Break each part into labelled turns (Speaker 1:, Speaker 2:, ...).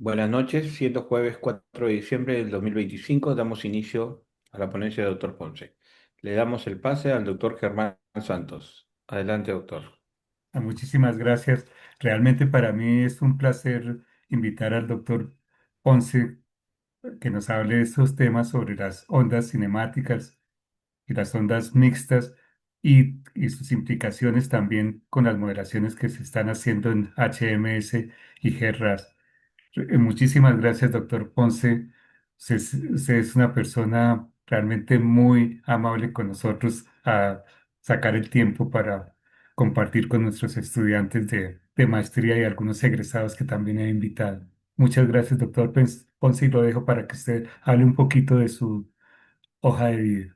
Speaker 1: Buenas noches, siendo jueves 4 de diciembre del 2025, damos inicio a la ponencia del doctor Ponce. Le damos el pase al doctor Germán Santos. Adelante, doctor.
Speaker 2: Muchísimas gracias. Realmente para mí es un placer invitar al doctor Ponce que nos hable de estos temas sobre las ondas cinemáticas y las ondas mixtas y sus implicaciones también con las modelaciones que se están haciendo en HMS y GRAS. Muchísimas gracias, doctor Ponce. Usted es una persona realmente muy amable con nosotros a sacar el tiempo para compartir con nuestros estudiantes de maestría y algunos egresados que también he invitado. Muchas gracias, doctor Ponce, y lo dejo para que usted hable un poquito de su hoja de vida.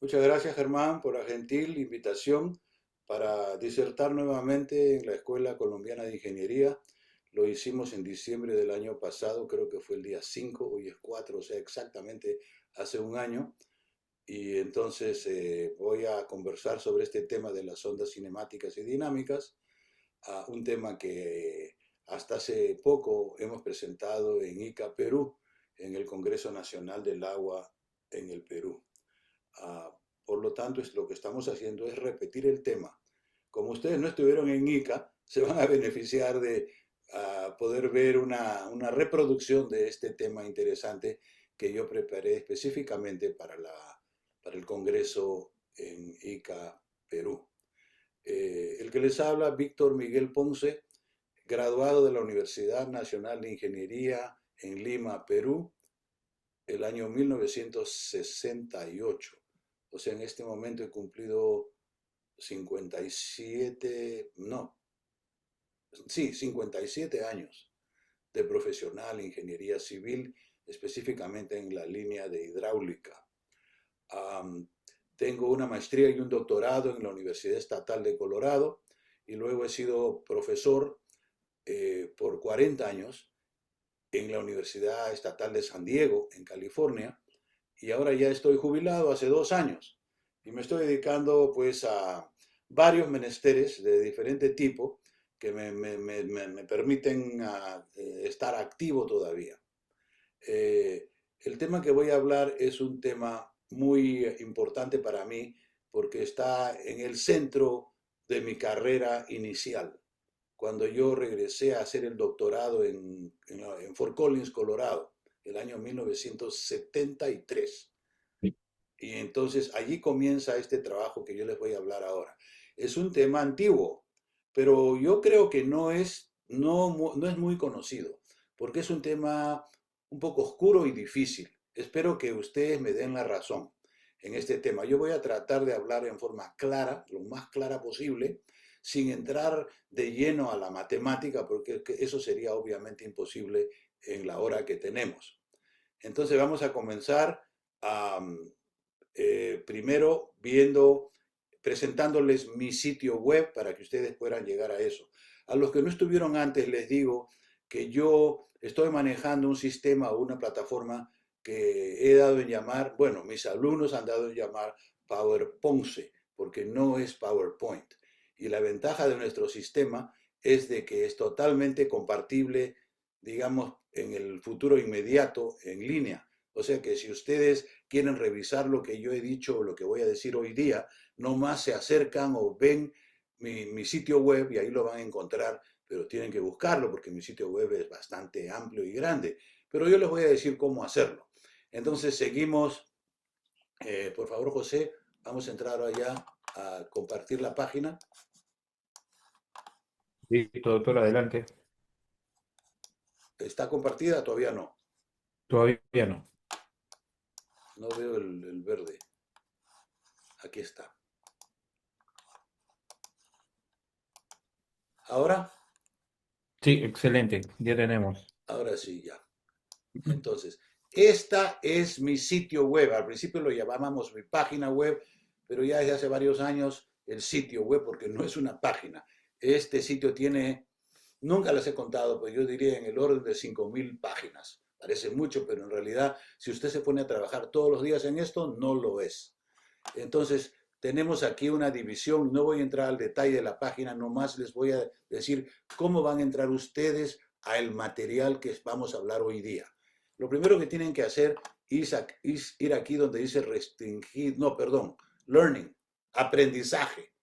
Speaker 3: Muchas gracias, Germán, por la gentil invitación para disertar nuevamente en la Escuela Colombiana de Ingeniería. Lo hicimos en diciembre del año pasado, creo que fue el día 5, hoy es 4, o sea, exactamente hace un año. Y entonces voy a conversar sobre este tema de las ondas cinemáticas y dinámicas, un tema que hasta hace poco hemos presentado en ICA Perú, en el Congreso Nacional del Agua en el Perú. Ah, por lo tanto, lo que estamos haciendo es repetir el tema. Como ustedes no estuvieron en ICA, se van a beneficiar de poder ver una reproducción de este tema interesante que yo preparé específicamente para el Congreso en ICA Perú. El que les habla, Víctor Miguel Ponce, graduado de la Universidad Nacional de Ingeniería en Lima, Perú, el año 1968. O sea, en este momento he cumplido 57, no, sí, 57 años de profesional en ingeniería civil, específicamente en la línea de hidráulica. Um, Tengo una maestría y un doctorado en la Universidad Estatal de Colorado y luego he sido profesor por 40 años en la Universidad Estatal de San Diego, en California, y ahora ya estoy jubilado hace 2 años y me estoy dedicando pues a varios menesteres de diferente tipo que me permiten estar activo todavía. El tema que voy a hablar es un tema muy importante para mí porque está en el centro de mi carrera inicial. Cuando yo regresé a hacer el doctorado en Fort Collins, Colorado, el año 1973.
Speaker 1: Sí.
Speaker 3: Y entonces allí comienza este trabajo que yo les voy a hablar ahora. Es un tema antiguo, pero yo creo que no es muy conocido, porque es un tema un poco oscuro y difícil. Espero que ustedes me den la razón en este tema. Yo voy a tratar de hablar en forma clara, lo más clara posible, sin entrar de lleno a la matemática, porque eso sería obviamente imposible en la hora que tenemos. Entonces vamos a comenzar um, primero presentándoles mi sitio web para que ustedes puedan llegar a eso. A los que no estuvieron antes les digo que yo estoy manejando un sistema o una plataforma que he dado en llamar, bueno, mis alumnos han dado en llamar PowerPonce, porque no es PowerPoint. Y la ventaja de nuestro sistema es de que es totalmente compartible, digamos, en el futuro inmediato en línea. O sea que si ustedes quieren revisar lo que yo he dicho o lo que voy a decir hoy día, no más se acercan o ven mi sitio web y ahí lo van a encontrar, pero tienen que buscarlo porque mi sitio web es bastante amplio y grande. Pero yo les voy a decir cómo hacerlo. Entonces seguimos, por favor José, vamos a entrar allá a compartir la página.
Speaker 1: Listo, doctor, adelante.
Speaker 3: ¿Está compartida? Todavía no.
Speaker 1: Todavía no.
Speaker 3: No veo el verde. Aquí está. Ahora,
Speaker 1: Sí, excelente. Ya tenemos.
Speaker 3: ahora sí, ya. Entonces, esta es mi sitio web. Al principio lo llamábamos mi página web, pero ya desde hace varios años el sitio web, porque no es una página. Este sitio tiene, nunca las he contado, pero yo diría en el orden de 5.000 páginas. Parece mucho, pero en realidad, si usted se pone a trabajar todos los días en esto, no lo es. Entonces, tenemos aquí una división. No voy a entrar al detalle de la página, nomás les voy a decir cómo van a entrar ustedes al material que vamos a hablar hoy día. Lo primero que tienen que hacer es ir aquí donde dice restringir, no, perdón, learning, aprendizaje.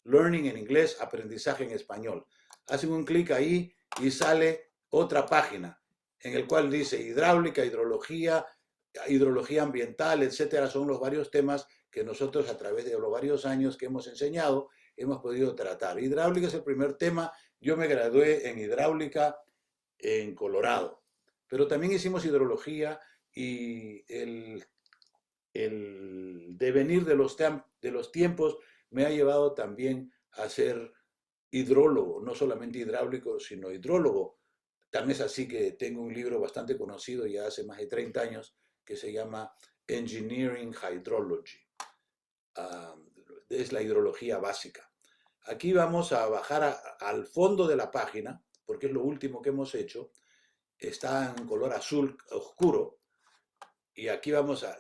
Speaker 3: Learning en inglés, aprendizaje en español. Hacen un clic ahí y sale otra página en el cual dice hidráulica, hidrología ambiental, etcétera. Son los varios temas que nosotros a través de los varios años que hemos enseñado hemos podido tratar. Hidráulica es el primer tema. Yo me gradué en hidráulica en Colorado, pero también hicimos hidrología y el devenir de los tiempos me ha llevado también a ser hidrólogo, no solamente hidráulico, sino hidrólogo. Tan es así que tengo un libro bastante conocido ya hace más de 30 años que se llama Engineering Hydrology. Es la hidrología básica. Aquí vamos a bajar al fondo de la página, porque es lo último que hemos hecho. Está en color azul oscuro. Y aquí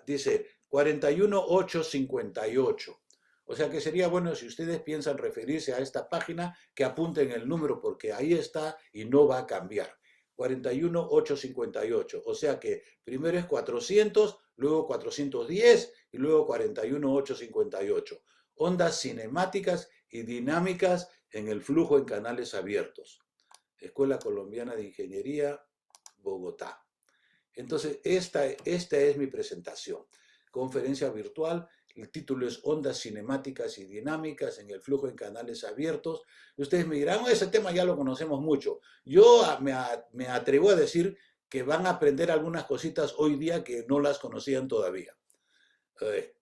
Speaker 3: dice 41858. O sea que sería bueno si ustedes piensan referirse a esta página que apunten el número porque ahí está y no va a cambiar. 41858. O sea que primero es 400, luego 410 y luego 41858. Ondas cinemáticas y dinámicas en el flujo en canales abiertos. Escuela Colombiana de Ingeniería, Bogotá. Entonces, esta es mi presentación. Conferencia virtual, el título es Ondas cinemáticas y dinámicas en el flujo en canales abiertos. Ustedes me dirán, ese tema ya lo conocemos mucho. Yo me atrevo a decir que van a aprender algunas cositas hoy día que no las conocían todavía. Que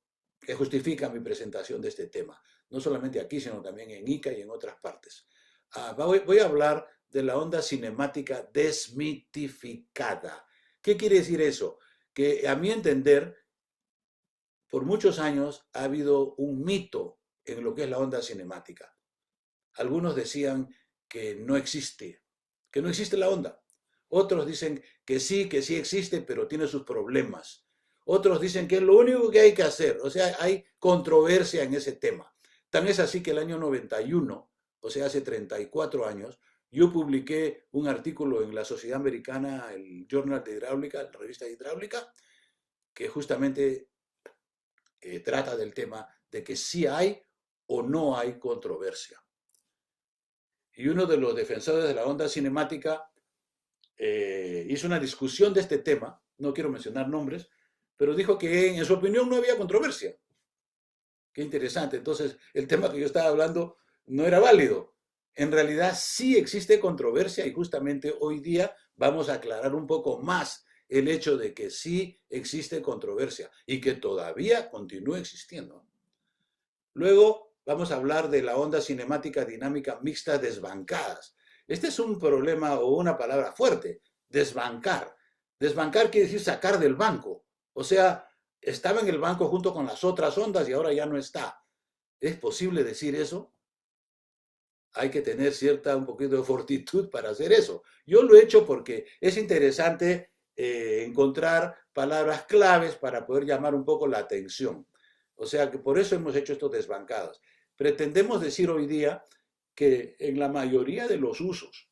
Speaker 3: justifica mi presentación de este tema. No solamente aquí, sino también en ICA y en otras partes. Voy a hablar de la onda cinemática desmitificada. ¿Qué quiere decir eso? Que a mi entender, por muchos años ha habido un mito en lo que es la onda cinemática. Algunos decían que no existe la onda. Otros dicen que sí existe, pero tiene sus problemas. Otros dicen que es lo único que hay que hacer. O sea, hay controversia en ese tema. Tan es así que el año 91, o sea, hace 34 años, yo publiqué un artículo en la Sociedad Americana, el Journal de Hidráulica, la revista de Hidráulica, que justamente trata del tema de que sí hay o no hay controversia. Y uno de los defensores de la onda cinemática hizo una discusión de este tema, no quiero mencionar nombres, pero dijo que en su opinión no había controversia. Qué interesante. Entonces, el tema que yo estaba hablando no era válido. En realidad sí existe controversia y justamente hoy día vamos a aclarar un poco más el hecho de que sí existe controversia y que todavía continúa existiendo. Luego vamos a hablar de la onda cinemática dinámica mixta desbancadas. Este es un problema o una palabra fuerte, desbancar. Desbancar quiere decir sacar del banco. O sea, estaba en el banco junto con las otras ondas y ahora ya no está. ¿Es posible decir eso? Hay que tener un poquito de fortitud para hacer eso. Yo lo he hecho porque es interesante encontrar palabras claves para poder llamar un poco la atención. O sea que por eso hemos hecho estos desbancados. Pretendemos decir hoy día que en la mayoría de los usos,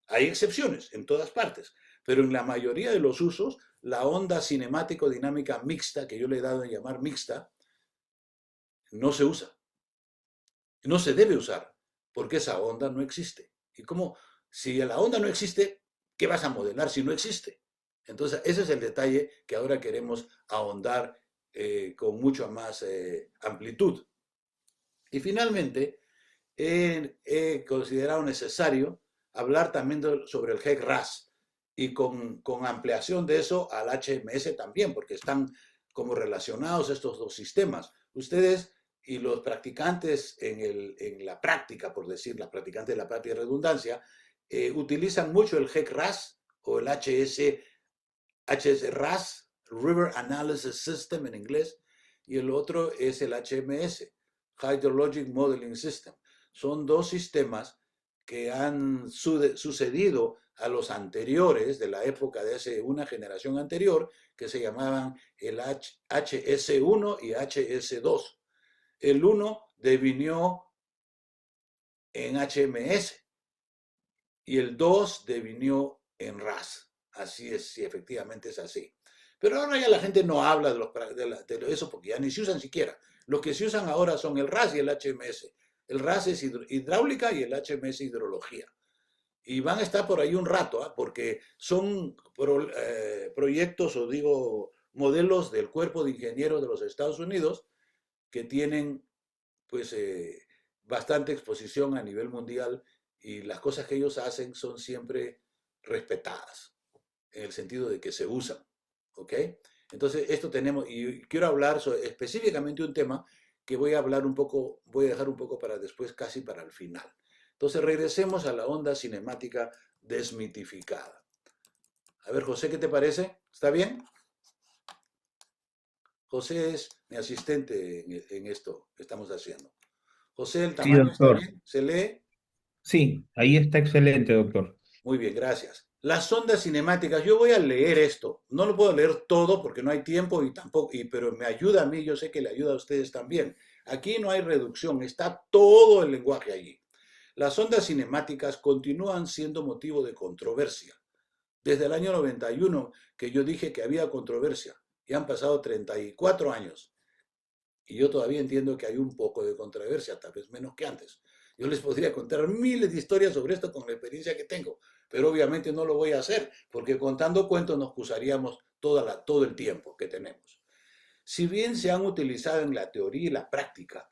Speaker 3: hay excepciones en todas partes, pero en la mayoría de los usos, la onda cinemático-dinámica mixta, que yo le he dado a llamar mixta, no se usa. No se debe usar, porque esa onda no existe. Y como si la onda no existe, ¿qué vas a modelar si no existe? Entonces, ese es el detalle que ahora queremos ahondar con mucha más amplitud. Y finalmente, he considerado necesario hablar también sobre el HEC-RAS y con ampliación de eso al HMS también, porque están como relacionados estos dos sistemas. Ustedes y los practicantes en la práctica, por decir, las practicantes de la práctica de redundancia, utilizan mucho el HEC-RAS o el HS-RAS, River Analysis System en inglés, y el otro es el HMS, Hydrologic Modeling System. Son dos sistemas que han sucedido a los anteriores de la época de hace una generación anterior, que se llamaban el HS1 y HS2. El uno devinió en HMS y el 2 devinió en RAS. Así es, sí, efectivamente es así. Pero ahora ya la gente no habla de eso porque ya ni se usan siquiera. Los que se usan ahora son el RAS y el HMS. El RAS es hidráulica y el HMS hidrología. Y van a estar por ahí un rato, ¿eh? Porque son proyectos o digo modelos del Cuerpo de Ingenieros de los Estados Unidos que tienen pues bastante exposición a nivel mundial y las cosas que ellos hacen son siempre respetadas, en el sentido de que se usan, ¿ok? Entonces, esto tenemos, y quiero hablar específicamente un tema que voy a hablar un poco, voy a dejar un poco para después, casi para el final. Entonces, regresemos a la onda cinemática desmitificada. A ver, José, ¿qué te parece? ¿Está bien? José es mi asistente en esto que estamos haciendo. José, ¿el
Speaker 1: Sí,
Speaker 3: tamaño está
Speaker 1: doctor.
Speaker 3: bien? ¿Se lee?
Speaker 1: Sí, ahí está excelente, doctor.
Speaker 3: Muy bien, gracias. Las ondas cinemáticas, yo voy a leer esto. No lo puedo leer todo porque no hay tiempo y tampoco, pero me ayuda a mí, yo sé que le ayuda a ustedes también. Aquí no hay reducción, está todo el lenguaje allí. Las ondas cinemáticas continúan siendo motivo de controversia. Desde el año 91 que yo dije que había controversia, y han pasado 34 años. Y yo todavía entiendo que hay un poco de controversia, tal vez menos que antes. Yo les podría contar miles de historias sobre esto con la experiencia que tengo, pero obviamente no lo voy a hacer, porque contando cuentos nos acusaríamos todo el tiempo que tenemos. Si bien se han utilizado en la teoría y la práctica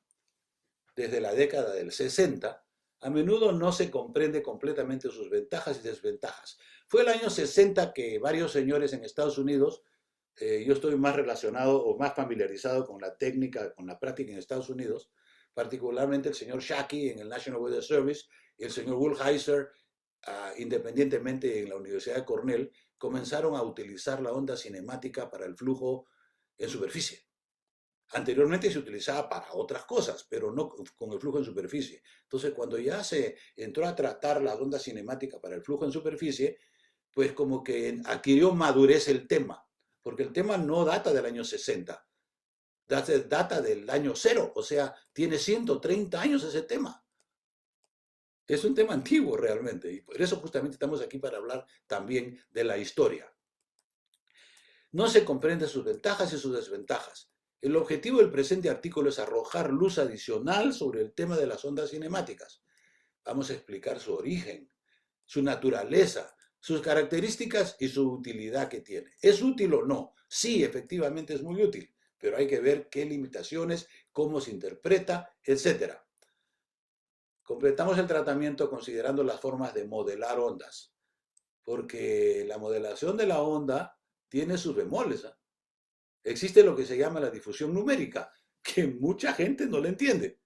Speaker 3: desde la década del 60, a menudo no se comprende completamente sus ventajas y desventajas. Fue el año 60 que varios señores en Estados Unidos, yo estoy más relacionado o más familiarizado con la técnica, con la práctica en Estados Unidos, particularmente el señor Shackey en el National Weather Service y el señor Woolheiser, independientemente en la Universidad de Cornell, comenzaron a utilizar la onda cinemática para el flujo en superficie. Anteriormente se utilizaba para otras cosas, pero no con el flujo en superficie. Entonces, cuando ya se entró a tratar la onda cinemática para el flujo en superficie, pues como que adquirió madurez el tema, porque el tema no data del año 60, data del año cero, o sea, tiene 130 años ese tema. Es un tema antiguo realmente, y por eso justamente estamos aquí para hablar también de la historia. No se comprende sus ventajas y sus desventajas. El objetivo del presente artículo es arrojar luz adicional sobre el tema de las ondas cinemáticas. Vamos a explicar su origen, su naturaleza, sus características y su utilidad que tiene. ¿Es útil o no? Sí, efectivamente es muy útil, pero hay que ver qué limitaciones, cómo se interpreta, etc. Completamos el tratamiento considerando las formas de modelar ondas, porque la modelación de la onda tiene sus bemoles, ¿eh? Existe lo que se llama la difusión numérica, que mucha gente no le entiende,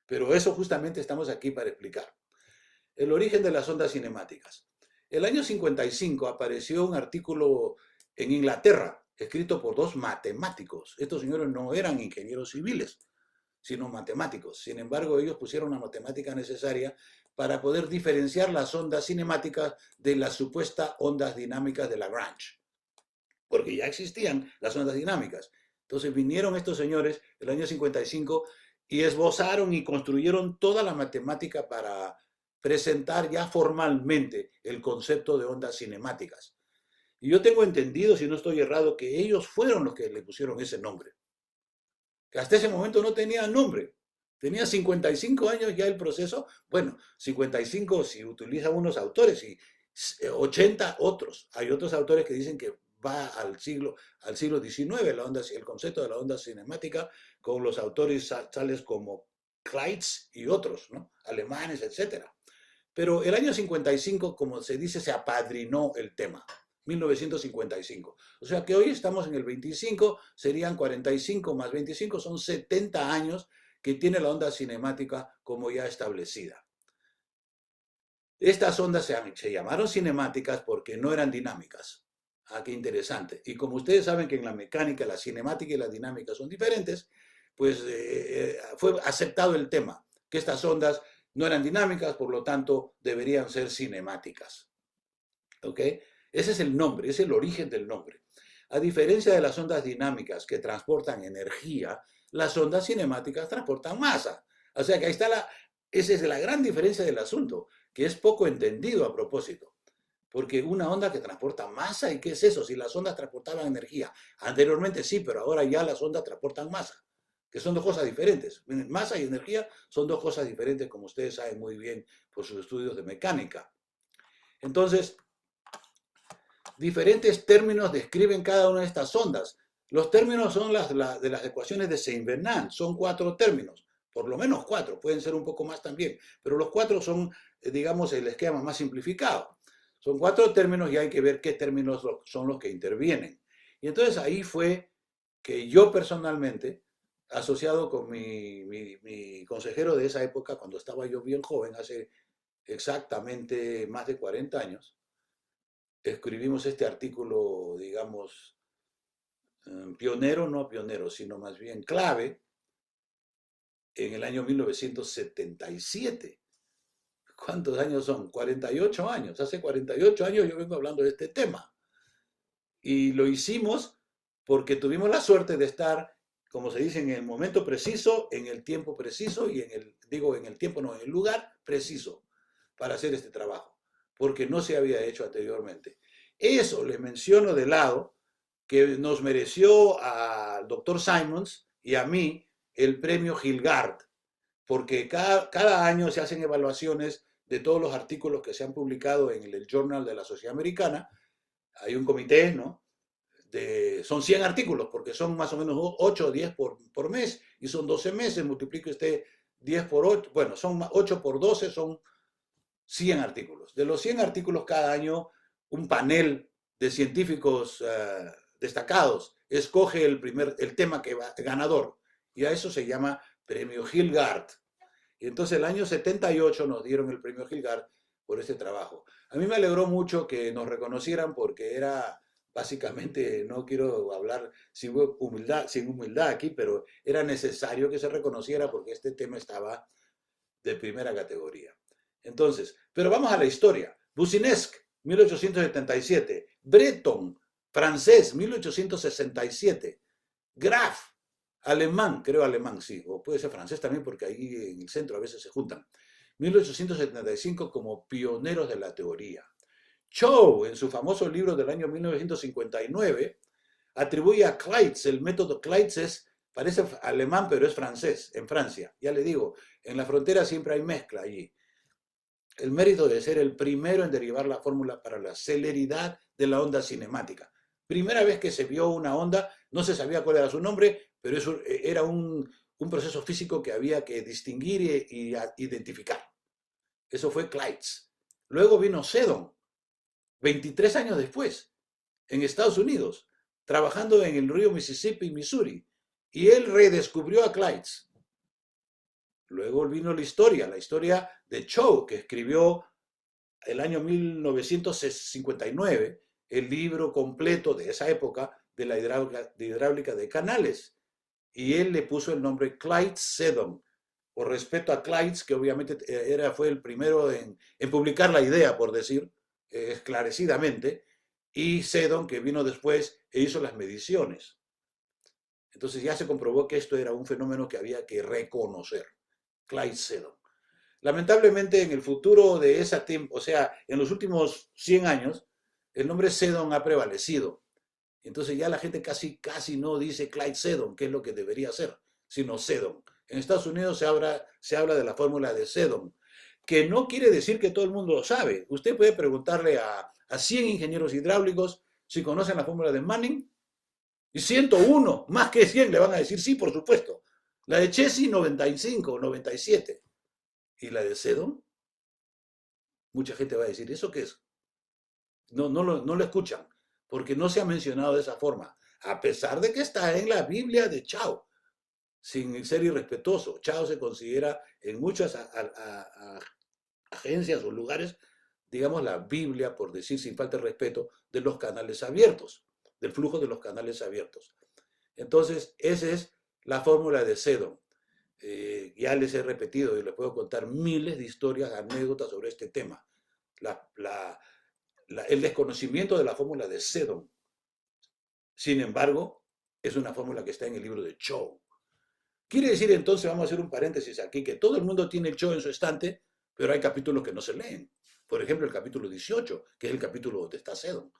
Speaker 3: pero eso justamente estamos aquí para explicar. El origen de las ondas cinemáticas. El año 55 apareció un artículo en Inglaterra, escrito por dos matemáticos. Estos señores no eran ingenieros civiles, sino matemáticos. Sin embargo, ellos pusieron la matemática necesaria para poder diferenciar las ondas cinemáticas de las supuestas ondas dinámicas de Lagrange, porque ya existían las ondas dinámicas. Entonces vinieron estos señores el año 55 y esbozaron y construyeron toda la matemática para presentar ya formalmente el concepto de ondas cinemáticas. Y yo tengo entendido, si no estoy errado, que ellos fueron los que le pusieron ese nombre. Que hasta ese momento no tenía nombre. Tenía 55 años ya el proceso. Bueno, 55 si utiliza unos autores y 80 otros. Hay otros autores que dicen que va al siglo XIX, el concepto de la onda cinemática, con los autores tales como Kleitz y otros, ¿no? Alemanes, etcétera. Pero el año 55, como se dice, se apadrinó el tema. 1955. O sea que hoy estamos en el 25, serían 45 más 25, son 70 años que tiene la onda cinemática como ya establecida. Estas ondas se llamaron cinemáticas porque no eran dinámicas. Ah, qué interesante. Y como ustedes saben que en la mecánica la cinemática y la dinámica son diferentes, pues fue aceptado el tema, que estas ondas no eran dinámicas, por lo tanto deberían ser cinemáticas. ¿Ok? Ese es el nombre, es el origen del nombre. A diferencia de las ondas dinámicas que transportan energía, las ondas cinemáticas transportan masa. O sea que ahí está esa es la gran diferencia del asunto, que es poco entendido a propósito. Porque una onda que transporta masa, ¿y qué es eso? Si las ondas transportaban energía. Anteriormente sí, pero ahora ya las ondas transportan masa, que son dos cosas diferentes. Masa y energía son dos cosas diferentes, como ustedes saben muy bien por sus estudios de mecánica. Entonces, diferentes términos describen cada una de estas ondas. Los términos son de las ecuaciones de Saint-Bernard, son 4 términos, por lo menos 4, pueden ser un poco más también, pero los 4 son, digamos, el esquema más simplificado. Son 4 términos y hay que ver qué términos son los que intervienen. Y entonces ahí fue que yo personalmente, asociado con mi consejero de esa época, cuando estaba yo bien joven, hace exactamente más de 40 años, escribimos este artículo, digamos, pionero, no pionero, sino más bien clave, en el año 1977. ¿Cuántos años son? 48 años. Hace 48 años yo vengo hablando de este tema. Y lo hicimos porque tuvimos la suerte de estar, como se dice, en el momento preciso, en el tiempo preciso y en el tiempo no, en el lugar preciso para hacer este trabajo, porque no se había hecho anteriormente. Eso les menciono de lado, que nos mereció al doctor Simons y a mí el premio Hilgard, porque cada año se hacen evaluaciones de todos los artículos que se han publicado en el Journal de la Sociedad Americana. Hay un comité, ¿no? Son 100 artículos, porque son más o menos 8 o 10 por mes, y son 12 meses, multiplique usted 10 por 8, bueno, son 8 por 12, son 100 artículos. De los 100 artículos cada año, un panel de científicos destacados escoge el tema que va ganador, y a eso se llama Premio Hilgard. Y entonces el año 78 nos dieron el Premio Hilgard por este trabajo. A mí me alegró mucho que nos reconocieran porque era básicamente, no quiero hablar sin humildad aquí, pero era necesario que se reconociera porque este tema estaba de primera categoría. Entonces, pero vamos a la historia. Boussinesq, 1877. Breton, francés, 1867. Graf, alemán, creo alemán, sí, o puede ser francés también porque ahí en el centro a veces se juntan. 1875 como pioneros de la teoría. Chow, en su famoso libro del año 1959, atribuye a Kleitz, el método Kleitz parece alemán, pero es francés, en Francia. Ya le digo, en la frontera siempre hay mezcla allí. El mérito de ser el primero en derivar la fórmula para la celeridad de la onda cinemática. Primera vez que se vio una onda, no se sabía cuál era su nombre, pero eso era un proceso físico que había que distinguir y identificar. Eso fue Kleitz. Luego vino Seddon, 23 años después, en Estados Unidos, trabajando en el río Mississippi, Missouri, y él redescubrió a Kleitz. Luego vino la historia de Chow, que escribió el año 1959 el libro completo de esa época de la hidráulica de canales. Y él le puso el nombre Kleitz-Seddon, por respeto a Kleitz, que obviamente fue el primero en publicar la idea, por decir, esclarecidamente, y Seddon, que vino después e hizo las mediciones. Entonces ya se comprobó que esto era un fenómeno que había que reconocer. Kleitz-Seddon. Lamentablemente en el futuro de ese tiempo, o sea, en los últimos 100 años, el nombre Seddon ha prevalecido. Entonces ya la gente casi no dice Kleitz-Seddon, que es lo que debería ser, sino Seddon. En Estados Unidos se habla de la fórmula de Seddon, que no quiere decir que todo el mundo lo sabe. Usted puede preguntarle a 100 ingenieros hidráulicos si conocen la fórmula de Manning, y 101, más que 100, le van a decir sí, por supuesto. La de Chessy, 95, 97. ¿Y la de Seddon? Mucha gente va a decir, ¿eso qué es? No lo escuchan, porque no se ha mencionado de esa forma, a pesar de que está en la Biblia de Chow, sin ser irrespetuoso. Chow se considera en muchas agencias o lugares, digamos, la Biblia, por decir sin falta de respeto, de los canales abiertos, del flujo de los canales abiertos. Entonces, esa es la fórmula de Seddon. Ya les he repetido y les puedo contar miles de historias, anécdotas sobre este tema. El desconocimiento de la fórmula de Seddon. Sin embargo, es una fórmula que está en el libro de Chow. Quiere decir entonces, vamos a hacer un paréntesis aquí, que todo el mundo tiene el show en su estante, pero hay capítulos que no se leen. Por ejemplo, el capítulo 18, que es el capítulo donde está Sedon.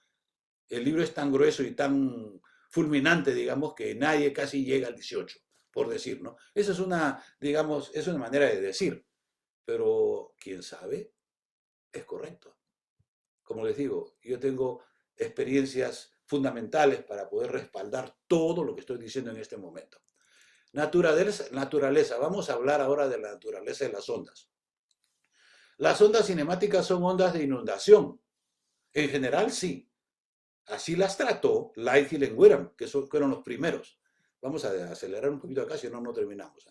Speaker 3: El libro es tan grueso y tan fulminante, digamos, que nadie casi llega al 18, por decir, ¿no? Esa es una, digamos, es una manera de decir, pero quién sabe, es correcto. Como les digo, yo tengo experiencias fundamentales para poder respaldar todo lo que estoy diciendo en este momento. Naturaleza. Vamos a hablar ahora de la naturaleza de las ondas. Las ondas cinemáticas son ondas de inundación. En general, sí. Así las trató Lighthill y Witham, que fueron los primeros. Vamos a acelerar un poquito acá, si no, no terminamos.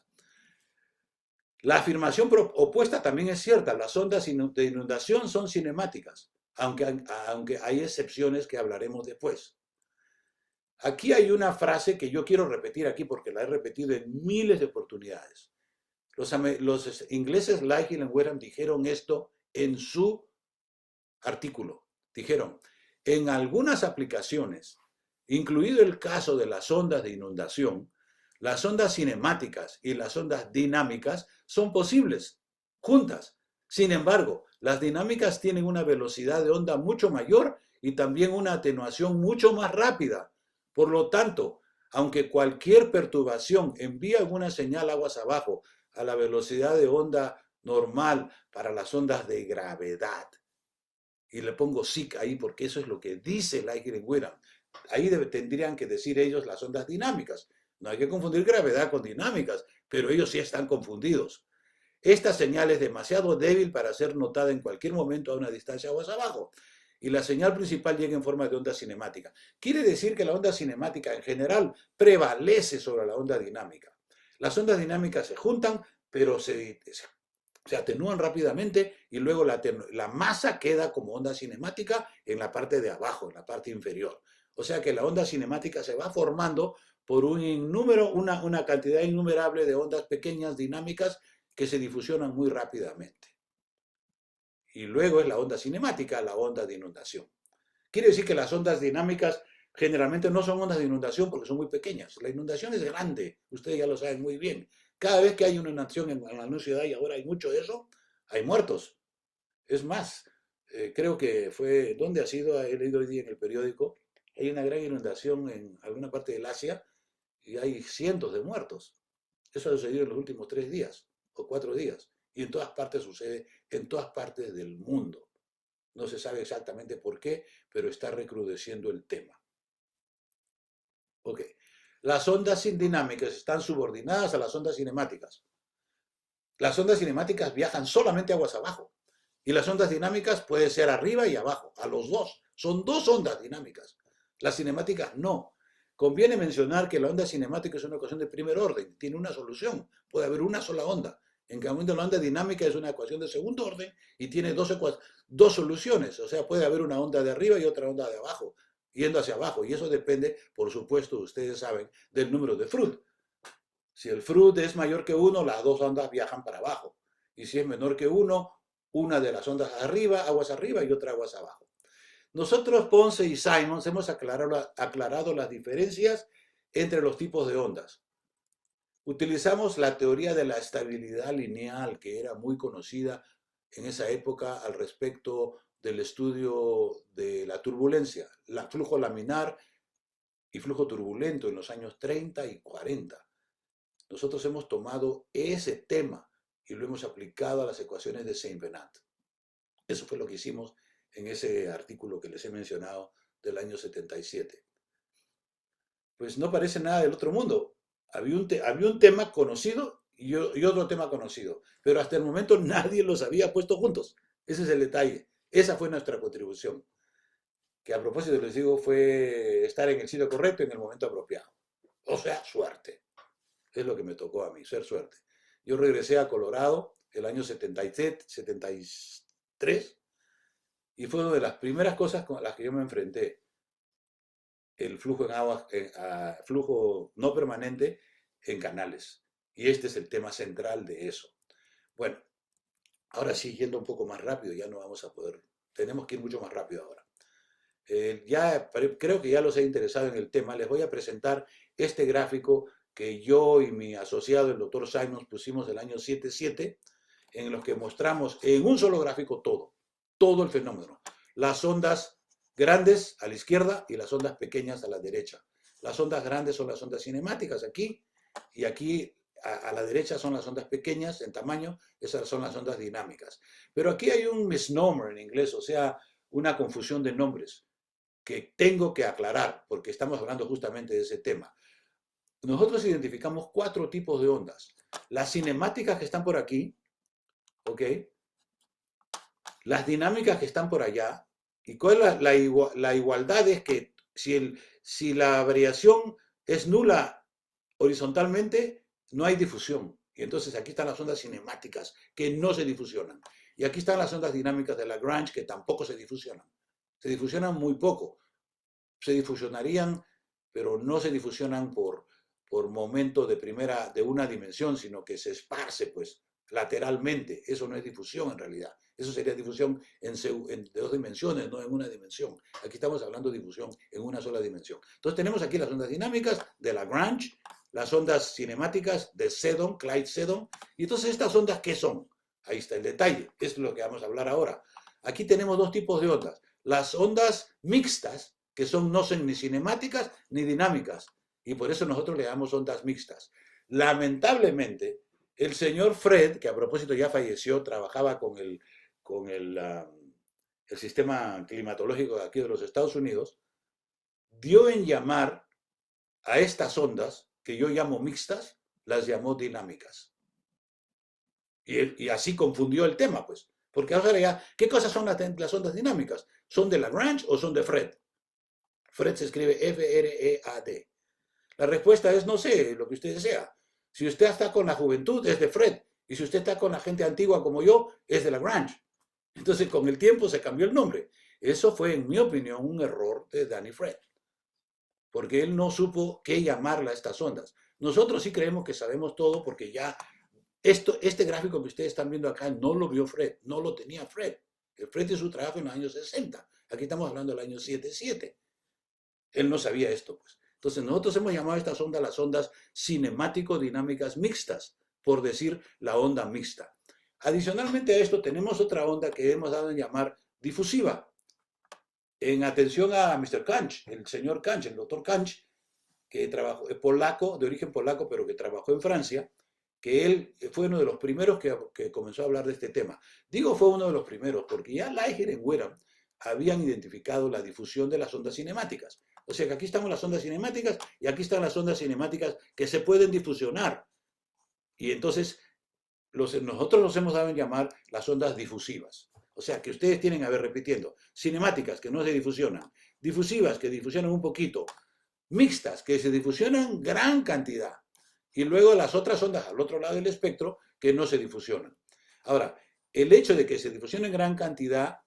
Speaker 3: La afirmación opuesta también es cierta. Las ondas de inundación son cinemáticas, aunque hay excepciones que hablaremos después. Aquí hay una frase que yo quiero repetir aquí porque la he repetido en miles de oportunidades. Los ingleses Lighthill y Witham dijeron esto en su artículo. Dijeron, en algunas aplicaciones, incluido el caso de las ondas de inundación, las ondas cinemáticas y las ondas dinámicas son posibles, juntas. Sin embargo, las dinámicas tienen una velocidad de onda mucho mayor y también una atenuación mucho más rápida. Por lo tanto, aunque cualquier perturbación envía una señal aguas abajo a la velocidad de onda normal para las ondas de gravedad, y le pongo SIC ahí porque eso es lo que dice Lighthill y Witham. Ahí tendrían que decir ellos las ondas dinámicas. No hay que confundir gravedad con dinámicas, pero ellos sí están confundidos. Esta señal es demasiado débil para ser notada en cualquier momento a una distancia aguas abajo. Y la señal principal llega en forma de onda cinemática. Quiere decir que la onda cinemática en general prevalece sobre la onda dinámica. Las ondas dinámicas se juntan, pero se atenúan rápidamente y luego la masa queda como onda cinemática en la parte de abajo, en la parte inferior. O sea que la onda cinemática se va formando por una cantidad innumerable de ondas pequeñas dinámicas que se difusionan muy rápidamente. Y luego es la onda cinemática, la onda de inundación. Quiere decir que las ondas dinámicas generalmente no son ondas de inundación porque son muy pequeñas. La inundación es grande, ustedes ya lo saben muy bien. Cada vez que hay una inundación en la ciudad, y ahora hay mucho de eso, hay muertos. Es más, creo que fue, ¿dónde ha sido? He leído hoy día en el periódico, hay una gran inundación en alguna parte del Asia y hay cientos de muertos. Eso ha sucedido en los últimos 3 días o 4 días. Y en todas partes sucede, en todas partes del mundo. No se sabe exactamente por qué, pero está recrudeciendo el tema. Ok. Las ondas dinámicas están subordinadas a las ondas cinemáticas. Las ondas cinemáticas viajan solamente aguas abajo. Y las ondas dinámicas pueden ser arriba y abajo, a los dos. Son dos ondas dinámicas. Las cinemáticas no. Conviene mencionar que la onda cinemática es una ecuación de primer orden, tiene una solución, puede haber una sola onda. En cambio, la onda dinámica es una ecuación de segundo orden y tiene dos soluciones, o sea, puede haber una onda de arriba y otra onda de abajo, yendo hacia abajo, y eso depende, por supuesto, ustedes saben, del número de Froude. Si el Froude es mayor que 1, las dos ondas viajan para abajo, y si es menor que 1, una de las ondas arriba, aguas arriba y otra aguas abajo. Nosotros, Ponce y Simons, hemos aclarado las diferencias entre los tipos de ondas. Utilizamos la teoría de la estabilidad lineal, que era muy conocida en esa época al respecto del estudio de la turbulencia, el flujo laminar y flujo turbulento en los años 30 y 40. Nosotros hemos tomado ese tema y lo hemos aplicado a las ecuaciones de Saint-Venant. Eso fue lo que hicimos en ese artículo que les he mencionado del año 77. Pues no parece nada del otro mundo. Había un tema conocido y otro tema conocido, pero hasta el momento nadie los había puesto juntos. Ese es el detalle. Esa fue nuestra contribución, que a propósito les digo fue estar en el sitio correcto en el momento apropiado. O sea, suerte. Es lo que me tocó a mí, ser suerte. Yo regresé a Colorado el año 77, 73, y fue una de las primeras cosas con las que yo me enfrenté. El flujo en aguas, flujo no permanente en canales. Y este es el tema central de eso. Bueno, ahora sí, yendo un poco más rápido, ya no vamos a poder, tenemos que ir mucho más rápido ahora. Creo que ya los he interesado en el tema, les voy a presentar este gráfico que yo y mi asociado, el doctor Simons, pusimos el año 77, en los que mostramos en un solo gráfico todo el fenómeno. Las ondas grandes a la izquierda y las ondas pequeñas a la derecha. Las ondas grandes son las ondas cinemáticas aquí, y aquí a la derecha son las ondas pequeñas en tamaño, esas son las ondas dinámicas. Pero aquí hay un misnomer en inglés, o sea, una confusión de nombres que tengo que aclarar, porque estamos hablando justamente de ese tema. Nosotros identificamos 4 tipos de ondas. Las cinemáticas que están por aquí, ¿ok? Las dinámicas que están por allá. ¿Y cuál es la igualdad? Es que si la variación es nula horizontalmente, no hay difusión. Y entonces aquí están las ondas cinemáticas que no se difusionan. Y aquí están las ondas dinámicas de Lagrange que tampoco se difusionan. Se difusionan muy poco. Se difusionarían, pero no se difusionan por momento de una dimensión, sino que se esparce pues lateralmente. Eso no es difusión en realidad. Eso sería difusión de 2 dimensiones, no en una dimensión. Aquí estamos hablando de difusión en una sola dimensión. Entonces tenemos aquí las ondas dinámicas de Lagrange, las ondas cinemáticas de Seddon, Clyde-Seddon. Y entonces estas ondas, ¿qué son? Ahí está el detalle. Es lo que vamos a hablar ahora. Aquí tenemos 2 tipos de ondas. Las ondas mixtas, que no son ni cinemáticas ni dinámicas. Y por eso nosotros le damos ondas mixtas. Lamentablemente, el señor Fred, que a propósito ya falleció, trabajaba con el sistema climatológico de aquí de los Estados Unidos, dio en llamar a estas ondas, que yo llamo mixtas, las llamó dinámicas. Y así confundió el tema, pues. Porque ahora ya, ¿qué cosas son las ondas dinámicas? ¿Son de Lagrange o son de Fred? Fred se escribe F-R-E-A-D. La respuesta es, no sé, lo que usted desea. Si usted está con la juventud, es de Fred. Y si usted está con la gente antigua como yo, es de Lagrange. Entonces, con el tiempo se cambió el nombre. Eso fue, en mi opinión, un error de Danny Fred. Porque él no supo qué llamarla a estas ondas. Nosotros sí creemos que sabemos todo porque ya este gráfico que ustedes están viendo acá no lo vio Fred, no lo tenía Fred. El Fred hizo su trabajo en los años 60. Aquí estamos hablando del año 77. Él no sabía esto, pues. Entonces nosotros hemos llamado a estas ondas las ondas cinemático-dinámicas mixtas, por decir la onda mixta. Adicionalmente a esto tenemos otra onda que hemos dado en llamar difusiva. En atención a Mr. Kanch, el señor Kanch, el doctor Kanch, que trabajó, es polaco, de origen polaco, pero que trabajó en Francia, que él fue uno de los primeros que comenzó a hablar de este tema. Digo fue uno de los primeros, porque ya Leiger y Whelan habían identificado la difusión de las ondas cinemáticas. O sea que aquí estamos las ondas cinemáticas y aquí están las ondas cinemáticas que se pueden difusionar. Y entonces nosotros los hemos dado en llamar las ondas difusivas. O sea que ustedes tienen, a ver, repitiendo, cinemáticas que no se difusionan, difusivas que difusionan un poquito, mixtas que se difusionan gran cantidad, y luego las otras ondas al otro lado del espectro que no se difusionan. Ahora, el hecho de que se difusionen gran cantidad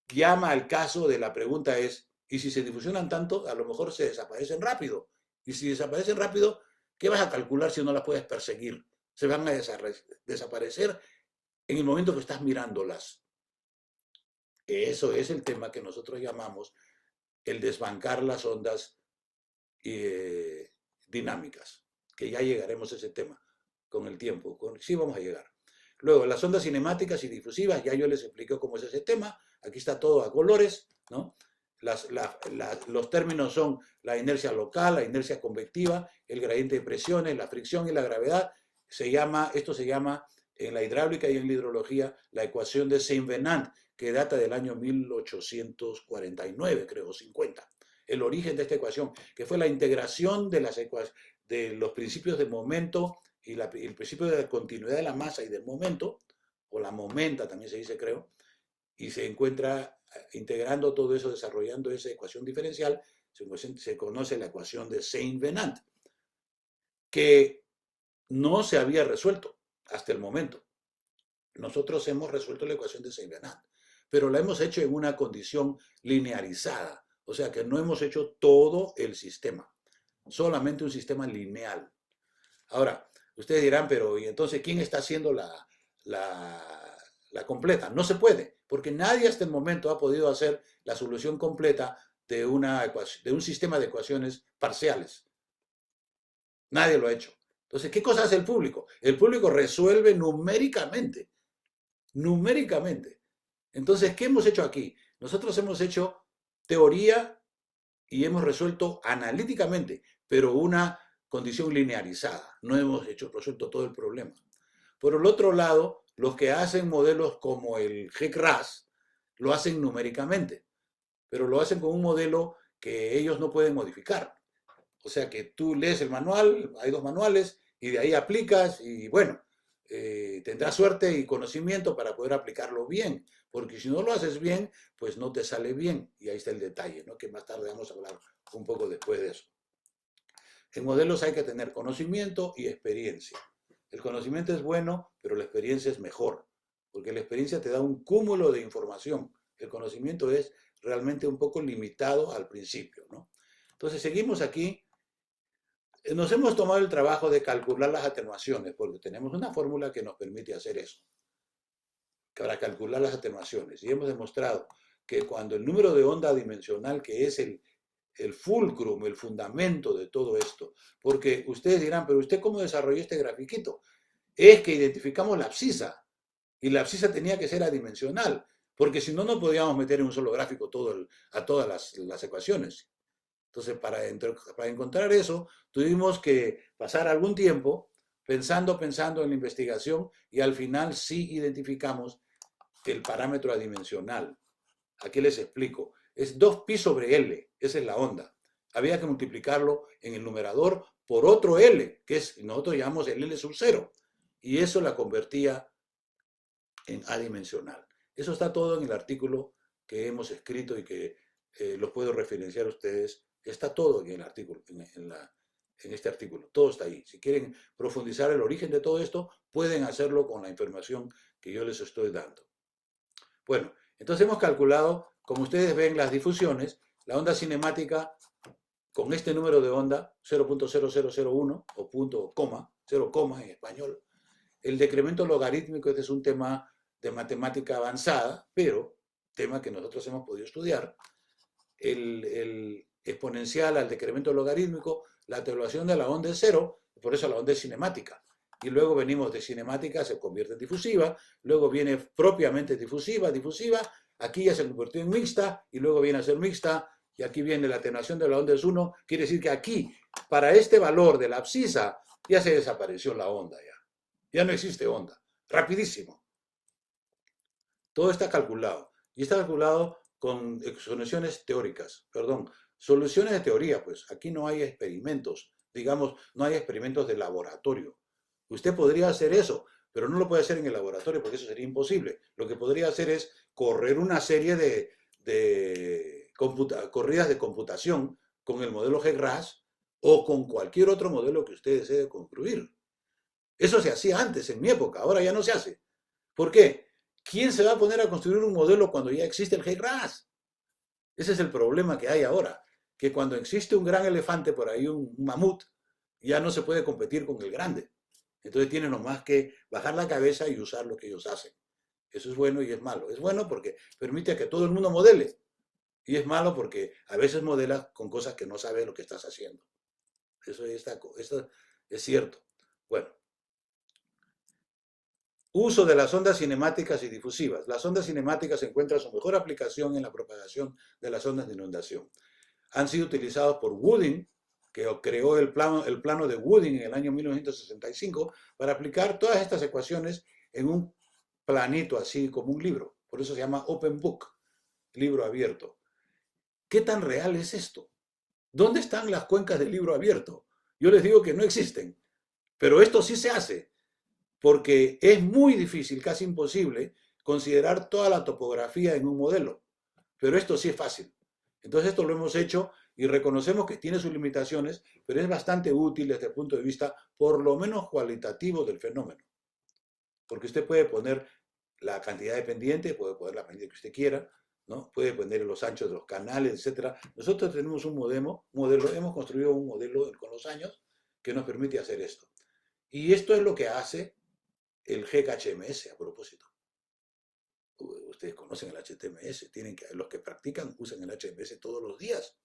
Speaker 3: llama al caso de la pregunta es, ¿y si se difusionan tanto, a lo mejor se desaparecen rápido? Y si desaparecen rápido, ¿qué vas a calcular si no las puedes perseguir? Se van a desaparecer en el momento que estás mirándolas. Eso es el tema que nosotros llamamos el desbancar las ondas dinámicas, que ya llegaremos a ese tema con el tiempo, sí vamos a llegar. Luego, las ondas cinemáticas y difusivas, ya yo les expliqué cómo es ese tema, aquí está todo a colores, ¿no? Los términos son la inercia local, la inercia convectiva, el gradiente de presiones, la fricción y la gravedad. Esto se llama en la hidráulica y en la hidrología la ecuación de Saint-Venant, que data del año 1849, creo, 50. El origen de esta ecuación, que fue la integración de los principios de momento y el principio de la continuidad de la masa y del momento, o la momenta también se dice, creo, y se encuentra integrando todo eso, desarrollando esa ecuación diferencial, se conoce la ecuación de Saint-Venant, que no se había resuelto hasta el momento. Nosotros hemos resuelto la ecuación de Saint-Venant, pero la hemos hecho en una condición linearizada, o sea que no hemos hecho todo el sistema, solamente un sistema lineal. Ahora, ustedes dirán, pero ¿y entonces quién está haciendo la completa? No se puede, porque nadie hasta el momento ha podido hacer la solución completa de un sistema de ecuaciones parciales. Nadie lo ha hecho. Entonces, ¿qué cosa hace el público? El público resuelve numéricamente, numéricamente. Entonces, ¿qué hemos hecho aquí? Nosotros hemos hecho teoría y hemos resuelto analíticamente, pero una condición linearizada. No hemos resuelto todo el problema. Por el otro lado, los que hacen modelos como el GEC-RAS lo hacen numéricamente, pero lo hacen con un modelo que ellos no pueden modificar. O sea que tú lees el manual, hay 2 manuales, y de ahí aplicas y bueno, tendrás suerte y conocimiento para poder aplicarlo bien, porque si no lo haces bien, pues no te sale bien. Y ahí está el detalle, ¿no? Que más tarde vamos a hablar un poco después de eso. En modelos hay que tener conocimiento y experiencia. El conocimiento es bueno, pero la experiencia es mejor, porque la experiencia te da un cúmulo de información. El conocimiento es realmente un poco limitado al principio, ¿no? Entonces seguimos aquí. Nos hemos tomado el trabajo de calcular las atenuaciones, porque tenemos una fórmula que nos permite hacer eso, para calcular las atenuaciones. Y hemos demostrado que cuando el número de onda dimensional, que es el fulcrum, el fundamento de todo esto, porque ustedes dirán, pero ¿usted cómo desarrolló este grafiquito? Es que identificamos la abscisa, y la abscisa tenía que ser adimensional, porque si no, no podíamos meter en un solo gráfico a todas las ecuaciones. Entonces, para encontrar eso, tuvimos que pasar algún tiempo pensando en la investigación y al final sí identificamos el parámetro adimensional. Aquí les explico. Es 2pi sobre L, esa es la onda. Había que multiplicarlo en el numerador por otro L, que es, nosotros llamamos el L sub 0, y eso la convertía en adimensional. Eso está todo en el artículo que hemos escrito y que los puedo referenciar a ustedes. Está todo en el artículo, en este artículo. Todo está ahí. Si quieren profundizar el origen de todo esto, pueden hacerlo con la información que yo les estoy dando. Bueno, entonces hemos calculado, como ustedes ven, las difusiones, la onda cinemática con este número de onda, 0.0001 o punto coma, 0, en español. El decremento logarítmico, este es un tema de matemática avanzada, pero tema que nosotros hemos podido estudiar. El exponencial al decremento logarítmico, la atenuación de la onda es 0, por eso la onda es cinemática. Y luego venimos de cinemática, se convierte en difusiva, luego viene propiamente difusiva, aquí ya se convirtió en mixta, y luego viene a ser mixta, y aquí viene la atenuación de la onda es 1, quiere decir que aquí, para este valor de la abscisa, ya se desapareció la onda ya. Ya no existe onda. Rapidísimo. Todo está calculado. Y está calculado con soluciones teóricas. Perdón, soluciones de teoría, pues. Aquí no hay experimentos. Digamos, no hay experimentos de laboratorio. Usted podría hacer eso, pero no lo puede hacer en el laboratorio porque eso sería imposible. Lo que podría hacer es correr una serie de corridas de computación con el modelo GRAS o con cualquier otro modelo que usted desee construir. Eso se hacía antes, en mi época, ahora ya no se hace. ¿Por qué? ¿Quién se va a poner a construir un modelo cuando ya existe el GRAS? Ese es el problema que hay ahora, que cuando existe un gran elefante por ahí, un mamut, ya no se puede competir con el grande. Entonces tienen nomás que bajar la cabeza y usar lo que ellos hacen. Eso es bueno y es malo. Es bueno porque permite que todo el mundo modele. Y es malo porque a veces modelas con cosas que no sabes lo que estás haciendo. Eso es cierto. Bueno, uso de las ondas cinemáticas y difusivas. Las ondas cinemáticas encuentran su mejor aplicación en la propagación de las ondas de inundación. Han sido utilizados por Wooding, que creó el plano de Wooding en el año 1965, para aplicar todas estas ecuaciones en un planito así como un libro. Por eso se llama Open Book, libro abierto. ¿Qué tan real es esto? ¿Dónde están las cuencas del libro abierto? Yo les digo que no existen, pero esto sí se hace, porque es muy difícil, casi imposible, considerar toda la topografía en un modelo. Pero esto sí es fácil. Entonces esto lo hemos hecho y reconocemos que tiene sus limitaciones, pero es bastante útil desde el punto de vista, por lo menos cualitativo, del fenómeno. Porque usted puede poner la cantidad de pendiente, puede poner la pendiente que usted quiera, ¿no? Puede poner los anchos de los canales, etc. Nosotros tenemos un modelo, hemos construido un modelo con los años que nos permite hacer esto. Y esto es lo que hace el GHMS, a propósito. Ustedes conocen el HTMS, los que practican usan el HMS todos los días.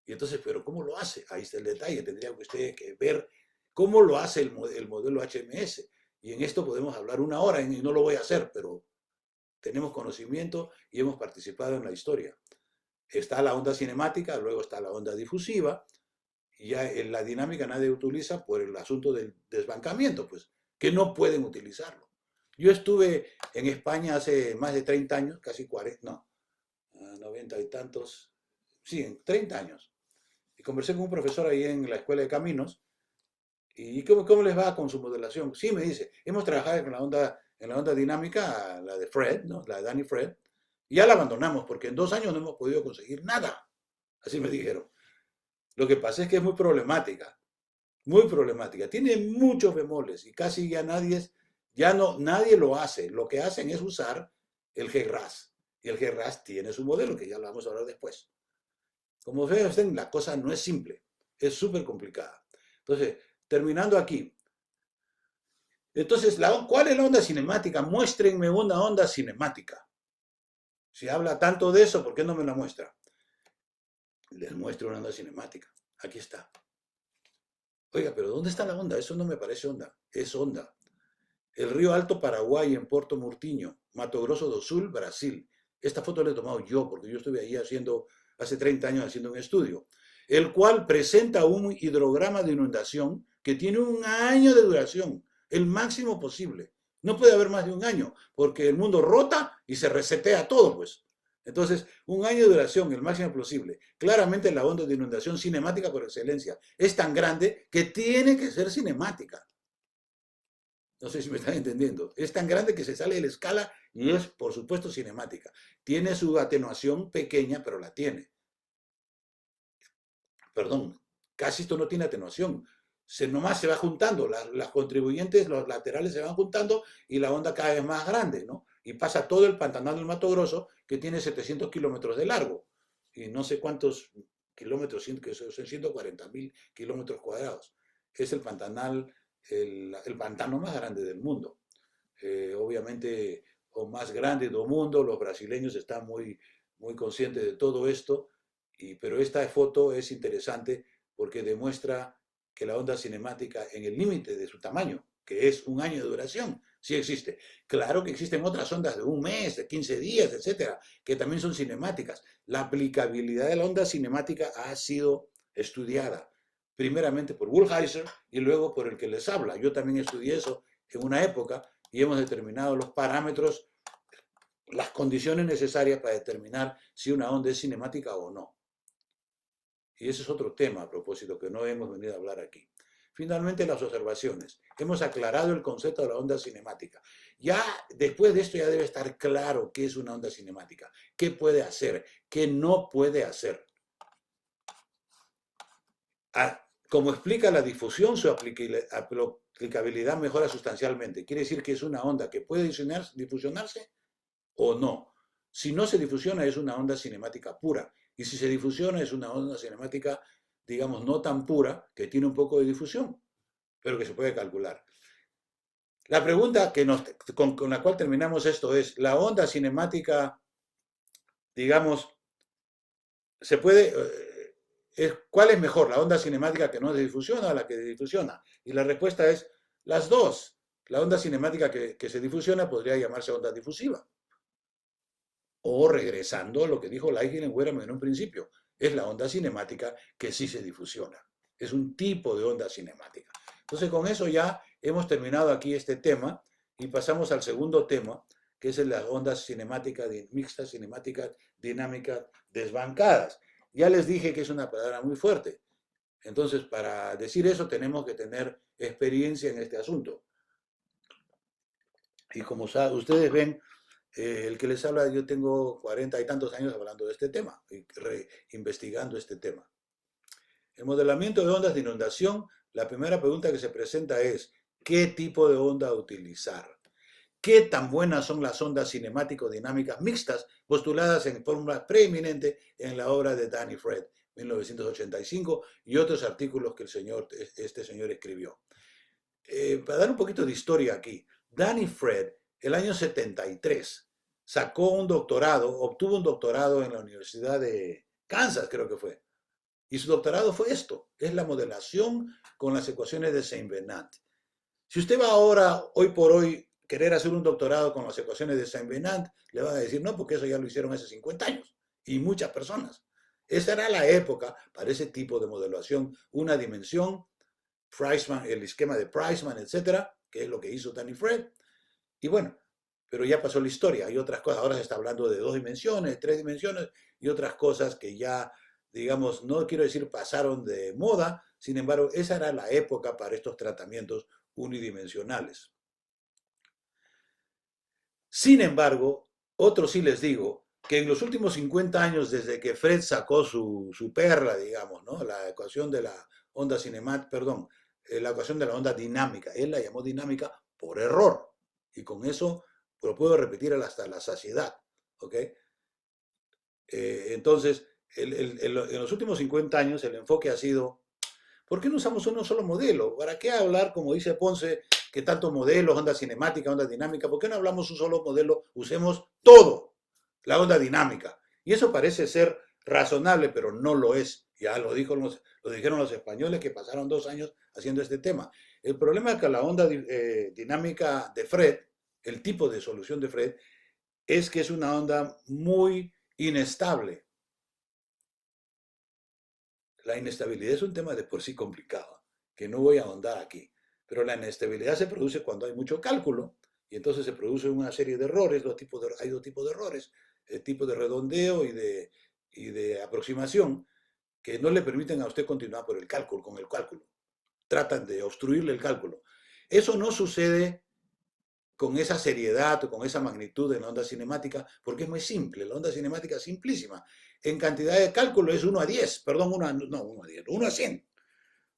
Speaker 3: Y entonces, ¿pero cómo lo hace? Ahí está el detalle, tendría usted que ver cómo lo hace el modelo HMS. Y en esto podemos hablar una hora, y no lo voy a hacer, pero tenemos conocimiento y hemos participado en la historia. Está la onda cinemática, luego está la onda difusiva, y ya en la dinámica nadie utiliza por el asunto del desbancamiento, pues, que no pueden utilizarlo. Yo estuve en España hace más de 30 años, casi 40, no, 90 y tantos, sí, en 30 años. Y conversé con un profesor ahí en la Escuela de Caminos. ¿Y cómo les va con su modelación? Sí, me dice, hemos trabajado en la onda dinámica, la de Fred, ¿no? La de Danny Fred, y ya la abandonamos porque en 2 años no hemos podido conseguir nada. Así me dijeron. Lo que pasa es que es muy problemática, muy problemática. Tiene muchos bemoles y casi ya nadie lo hace. Lo que hacen es usar el GRAS. Y el GRAS tiene su modelo, que ya lo vamos a hablar después. Como ven, la cosa no es simple, es súper complicada. Entonces, terminando aquí. Entonces, ¿cuál es la onda cinemática? Muéstrenme una onda cinemática. Si habla tanto de eso, ¿por qué no me la muestra? Les muestro una onda cinemática. Aquí está. Oiga, pero ¿dónde está la onda? Eso no me parece onda. Es onda. El río Alto Paraguay en Porto Murtinho, Mato Grosso do Sul, Brasil. Esta foto la he tomado yo, porque yo estuve ahí hace 30 años haciendo un estudio, el cual presenta un hidrograma de inundación que tiene 1 año de duración, el máximo posible. No puede haber más de 1 año, porque el mundo rota y se resetea todo, pues. Entonces, 1 año de duración, el máximo posible. Claramente la onda de inundación cinemática por excelencia es tan grande que tiene que ser cinemática. No sé si me están entendiendo. Es tan grande que se sale de la escala y es, por supuesto, cinemática. Tiene su atenuación pequeña, pero la tiene. Perdón, casi esto no tiene atenuación. Nomás se va juntando, las contribuyentes, los laterales se van juntando y la onda cada vez más grande, ¿no? Y pasa todo el Pantanal del Mato Grosso, que tiene 700 kilómetros de largo y no sé cuántos kilómetros, que son 140.000 kilómetros cuadrados. Es el Pantanal, el pantano más grande del mundo. Obviamente, o más grande del mundo, los brasileños están muy, muy conscientes de todo esto, pero esta foto es interesante porque demuestra que la onda cinemática en el límite de su tamaño, que es 1 año de duración, sí existe. Claro que existen otras ondas de 1 mes, de 15 días, etcétera, que también son cinemáticas. La aplicabilidad de la onda cinemática ha sido estudiada, primeramente por Bullheiser y luego por el que les habla. Yo también estudié eso en una época y hemos determinado los parámetros, las condiciones necesarias para determinar si una onda es cinemática o no. Y ese es otro tema a propósito que no hemos venido a hablar aquí. Finalmente, las observaciones. Hemos aclarado el concepto de la onda cinemática. Ya después de esto ya debe estar claro qué es una onda cinemática, qué puede hacer, qué no puede hacer. Como explica la difusión, su aplicabilidad mejora sustancialmente. Quiere decir que es una onda que puede difusionarse o no. Si no se difusiona, es una onda cinemática pura. Y si se difusiona, es una onda cinemática, digamos, no tan pura, que tiene un poco de difusión, pero que se puede calcular. La pregunta con la cual terminamos esto es, ¿la onda cinemática, digamos, se puede... ¿cuál es mejor, la onda cinemática que no se difusiona o la que se difusiona? Y la respuesta es las dos. La onda cinemática que se difusiona podría llamarse onda difusiva. O regresando a lo que dijo Leigel-Werman en un principio, es la onda cinemática que sí se difusiona. Es un tipo de onda cinemática. Entonces, con eso ya hemos terminado aquí este tema y pasamos al segundo tema, que es las ondas cinemáticas mixtas, cinemáticas dinámicas desbancadas. Ya les dije que es una palabra muy fuerte. Entonces, para decir eso tenemos que tener experiencia en este asunto. Y como ustedes ven, el que les habla, yo tengo 40 y tantos años hablando de este tema, investigando este tema. El modelamiento de ondas de inundación, la primera pregunta que se presenta es, ¿qué tipo de onda utilizar? ¿Qué tan buenas son las ondas cinemático-dinámicas mixtas postuladas en forma preeminente en la obra de Danny Fred, 1985, y otros artículos que este señor escribió? Para dar un poquito de historia aquí, Danny Fred, el año 73, obtuvo un doctorado en la Universidad de Kansas, creo que fue, Y su doctorado fue esto, es la modelación con las ecuaciones de Saint-Venant. Si usted va ahora, hoy por hoy, querer hacer un doctorado con las ecuaciones de Saint-Venant, le van a decir, no, porque eso ya lo hicieron hace 50 años, y muchas personas. Esa era la época para ese tipo de modelación, una dimensión, Priceman, el esquema de Priceman, etcétera, que es lo que hizo Danny Fred. Y bueno, pero ya pasó la historia, hay otras cosas, ahora se está hablando de 2 dimensiones, 3 dimensiones y otras cosas que ya, digamos, no quiero decir pasaron de moda, sin embargo, esa era la época para estos tratamientos unidimensionales. Sin embargo, otros sí les digo que en los últimos 50 años, desde que Fred sacó su perla, digamos, ¿no? La ecuación de la onda cinemática, perdón, la ecuación de la onda dinámica, él la llamó dinámica por error, y con eso lo puedo repetir hasta la saciedad, ¿ok? Entonces, en los últimos 50 años el enfoque ha sido, ¿por qué no usamos uno solo modelo? ¿Para qué hablar, como dice Ponce, que tantos modelos, onda cinemática, onda dinámica? ¿Por qué no hablamos un solo modelo? Usemos todo, la onda dinámica. Y eso parece ser razonable, pero no lo es. Ya lo dijeron los españoles que pasaron 2 años haciendo este tema. El problema es que la onda dinámica de Fred, el tipo de solución de Fred, es que es una onda muy inestable. La inestabilidad es un tema de por sí complicado, que no voy a ahondar aquí. Pero la inestabilidad se produce cuando hay mucho cálculo y entonces se produce una serie de errores. Hay dos tipos de errores, el tipo de redondeo y de aproximación, que no le permiten a usted continuar por el cálculo, con el cálculo. Tratan de obstruirle el cálculo. Eso no sucede con esa seriedad o con esa magnitud en la onda cinemática, porque es muy simple. La onda cinemática es simplísima. En cantidad de cálculo es 1 a 10, perdón, 1 a 10, 1 a 100.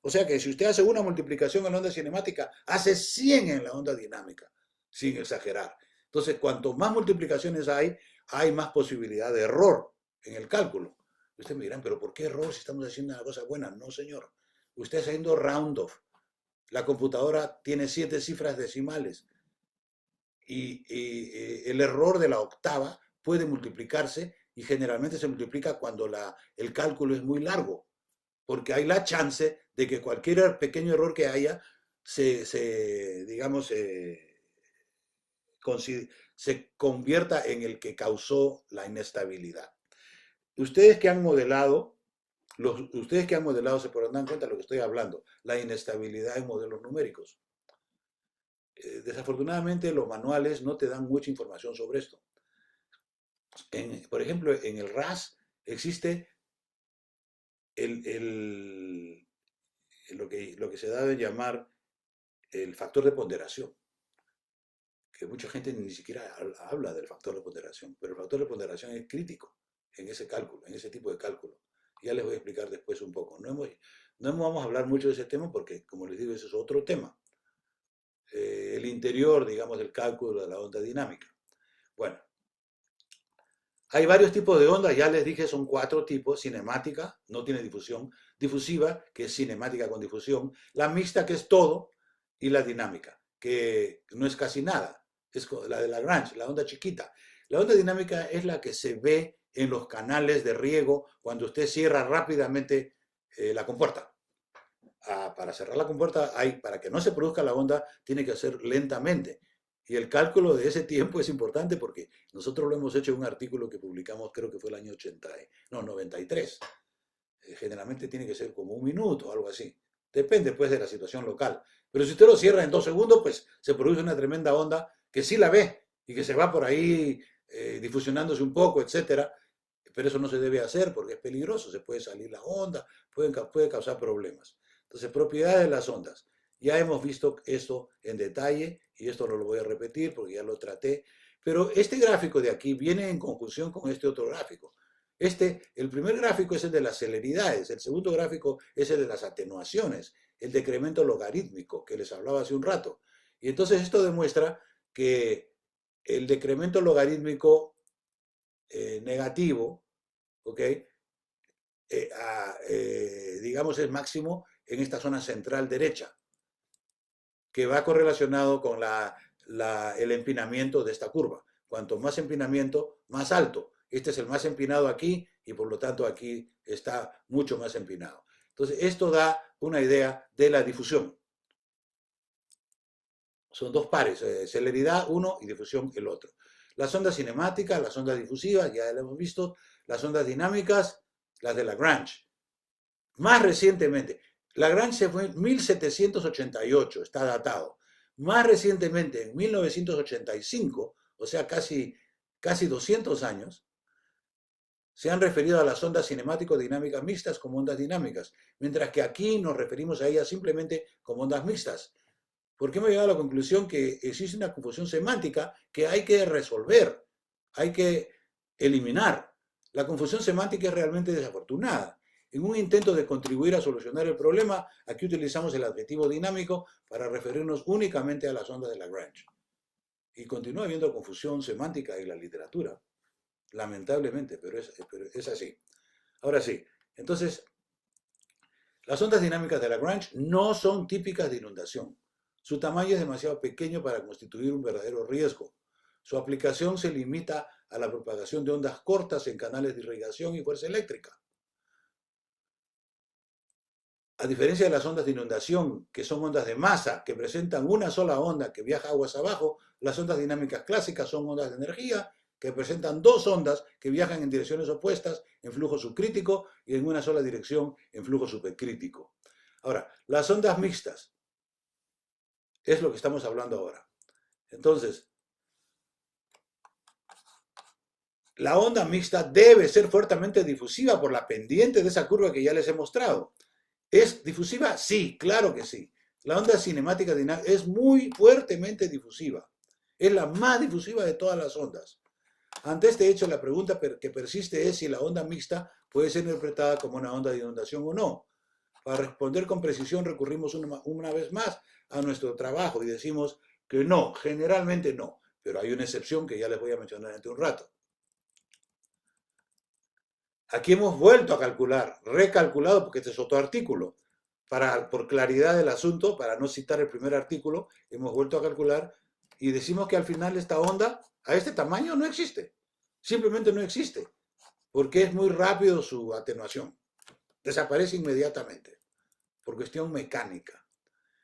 Speaker 3: O sea que si usted hace una multiplicación en la onda cinemática, hace 100 en la onda dinámica, sin exagerar. Entonces, cuanto más multiplicaciones hay más posibilidad de error en el cálculo. Ustedes me dirán, pero ¿por qué error si estamos haciendo una cosa buena? No, señor. Usted está haciendo round off. La computadora tiene 7 cifras decimales y el error de la octava puede multiplicarse y generalmente se multiplica cuando el cálculo es muy largo, porque hay la chance de que cualquier pequeño error que haya digamos, se convierta en el que causó la inestabilidad. Ustedes que han modelado, se podrán dar cuenta de lo que estoy hablando, la inestabilidad en modelos numéricos. Desafortunadamente los manuales no te dan mucha información sobre esto. Por ejemplo, en el RAS existe lo que se da de llamar el factor de ponderación, que mucha gente ni siquiera habla del factor de ponderación, pero el factor de ponderación es crítico en ese cálculo, en ese tipo de cálculo. Ya les voy a explicar después un poco. No vamos a hablar mucho de ese tema porque, como les digo, ese es otro tema. El interior, digamos, del cálculo de la onda dinámica. Bueno, hay varios tipos de ondas, ya les dije, son 4 tipos: cinemática, no tiene difusión; difusiva, que es cinemática con difusión; la mixta, que es todo; y la dinámica, que no es casi nada, es la de Lagrange, la onda chiquita. La onda dinámica es la que se ve en los canales de riego cuando usted cierra rápidamente la compuerta. Para cerrar la compuerta, para que no se produzca la onda, tiene que hacer lentamente. Y el cálculo de ese tiempo es importante porque nosotros lo hemos hecho en un artículo que publicamos, creo que fue el año 93. Generalmente tiene que ser como 1 minuto o algo así. Depende pues de la situación local. Pero si usted lo cierra en 2 segundos, pues se produce una tremenda onda que sí la ve y que se va por ahí difusionándose un poco, etcétera. Pero eso no se debe hacer porque es peligroso, se puede salir la onda, puede causar problemas. Entonces, propiedades de las ondas. Ya hemos visto esto en detalle y esto no lo voy a repetir porque ya lo traté. Pero este gráfico de aquí viene en conjunción con este otro gráfico. El primer gráfico es el de las celeridades, el segundo gráfico es el de las atenuaciones, el decremento logarítmico que les hablaba hace un rato. Y entonces esto demuestra que el decremento logarítmico negativo, ¿ok? Digamos, es máximo en esta zona central derecha, que va correlacionado con el empinamiento de esta curva. Cuanto más empinamiento, más alto. Este es el más empinado aquí y por lo tanto aquí está mucho más empinado. Entonces, esto da una idea de la difusión. Son dos pares, celeridad uno y difusión el otro. Las ondas cinemáticas, las ondas difusivas, ya lo hemos visto, las ondas dinámicas, las de Lagrange. Más recientemente, Lagrange se fue en 1788, está datado. Más recientemente, en 1985, o sea, casi 200 años, se han referido a las ondas cinemático-dinámicas mixtas como ondas dinámicas, mientras que aquí nos referimos a ellas simplemente como ondas mixtas. ¿Por qué me he llegado a la conclusión que existe una confusión semántica que hay que resolver, hay que eliminar? La confusión semántica es realmente desafortunada. En un intento de contribuir a solucionar el problema, aquí utilizamos el adjetivo dinámico para referirnos únicamente a las ondas de Lagrange. Y continúa habiendo confusión semántica en la literatura, lamentablemente, pero es así. Ahora sí, entonces, las ondas dinámicas de Lagrange no son típicas de inundación. Su tamaño es demasiado pequeño para constituir un verdadero riesgo. Su aplicación se limita a la propagación de ondas cortas en canales de irrigación y fuerza eléctrica. A diferencia de las ondas de inundación, que son ondas de masa, que presentan una sola onda que viaja aguas abajo, las ondas dinámicas clásicas son ondas de energía, que presentan dos ondas que viajan en direcciones opuestas en flujo subcrítico y en una sola dirección en flujo supercrítico. Ahora, las ondas mixtas es lo que estamos hablando ahora. Entonces, la onda mixta debe ser fuertemente difusiva por la pendiente de esa curva que ya les he mostrado. ¿Es difusiva? Sí, claro que sí. La onda cinemática dinámica es muy fuertemente difusiva. Es la más difusiva de todas las ondas. Ante este hecho, la pregunta que persiste es si la onda mixta puede ser interpretada como una onda de inundación o no. Para responder con precisión recurrimos una vez más a nuestro trabajo y decimos que no, generalmente no, pero hay una excepción que ya les voy a mencionar dentro de un rato. Aquí hemos vuelto a calcular, recalculado, porque este es otro artículo, por claridad del asunto, para no citar el primer artículo, hemos vuelto a calcular y decimos que al final esta onda a este tamaño no existe, simplemente no existe, porque es muy rápido su atenuación, desaparece inmediatamente, por cuestión mecánica.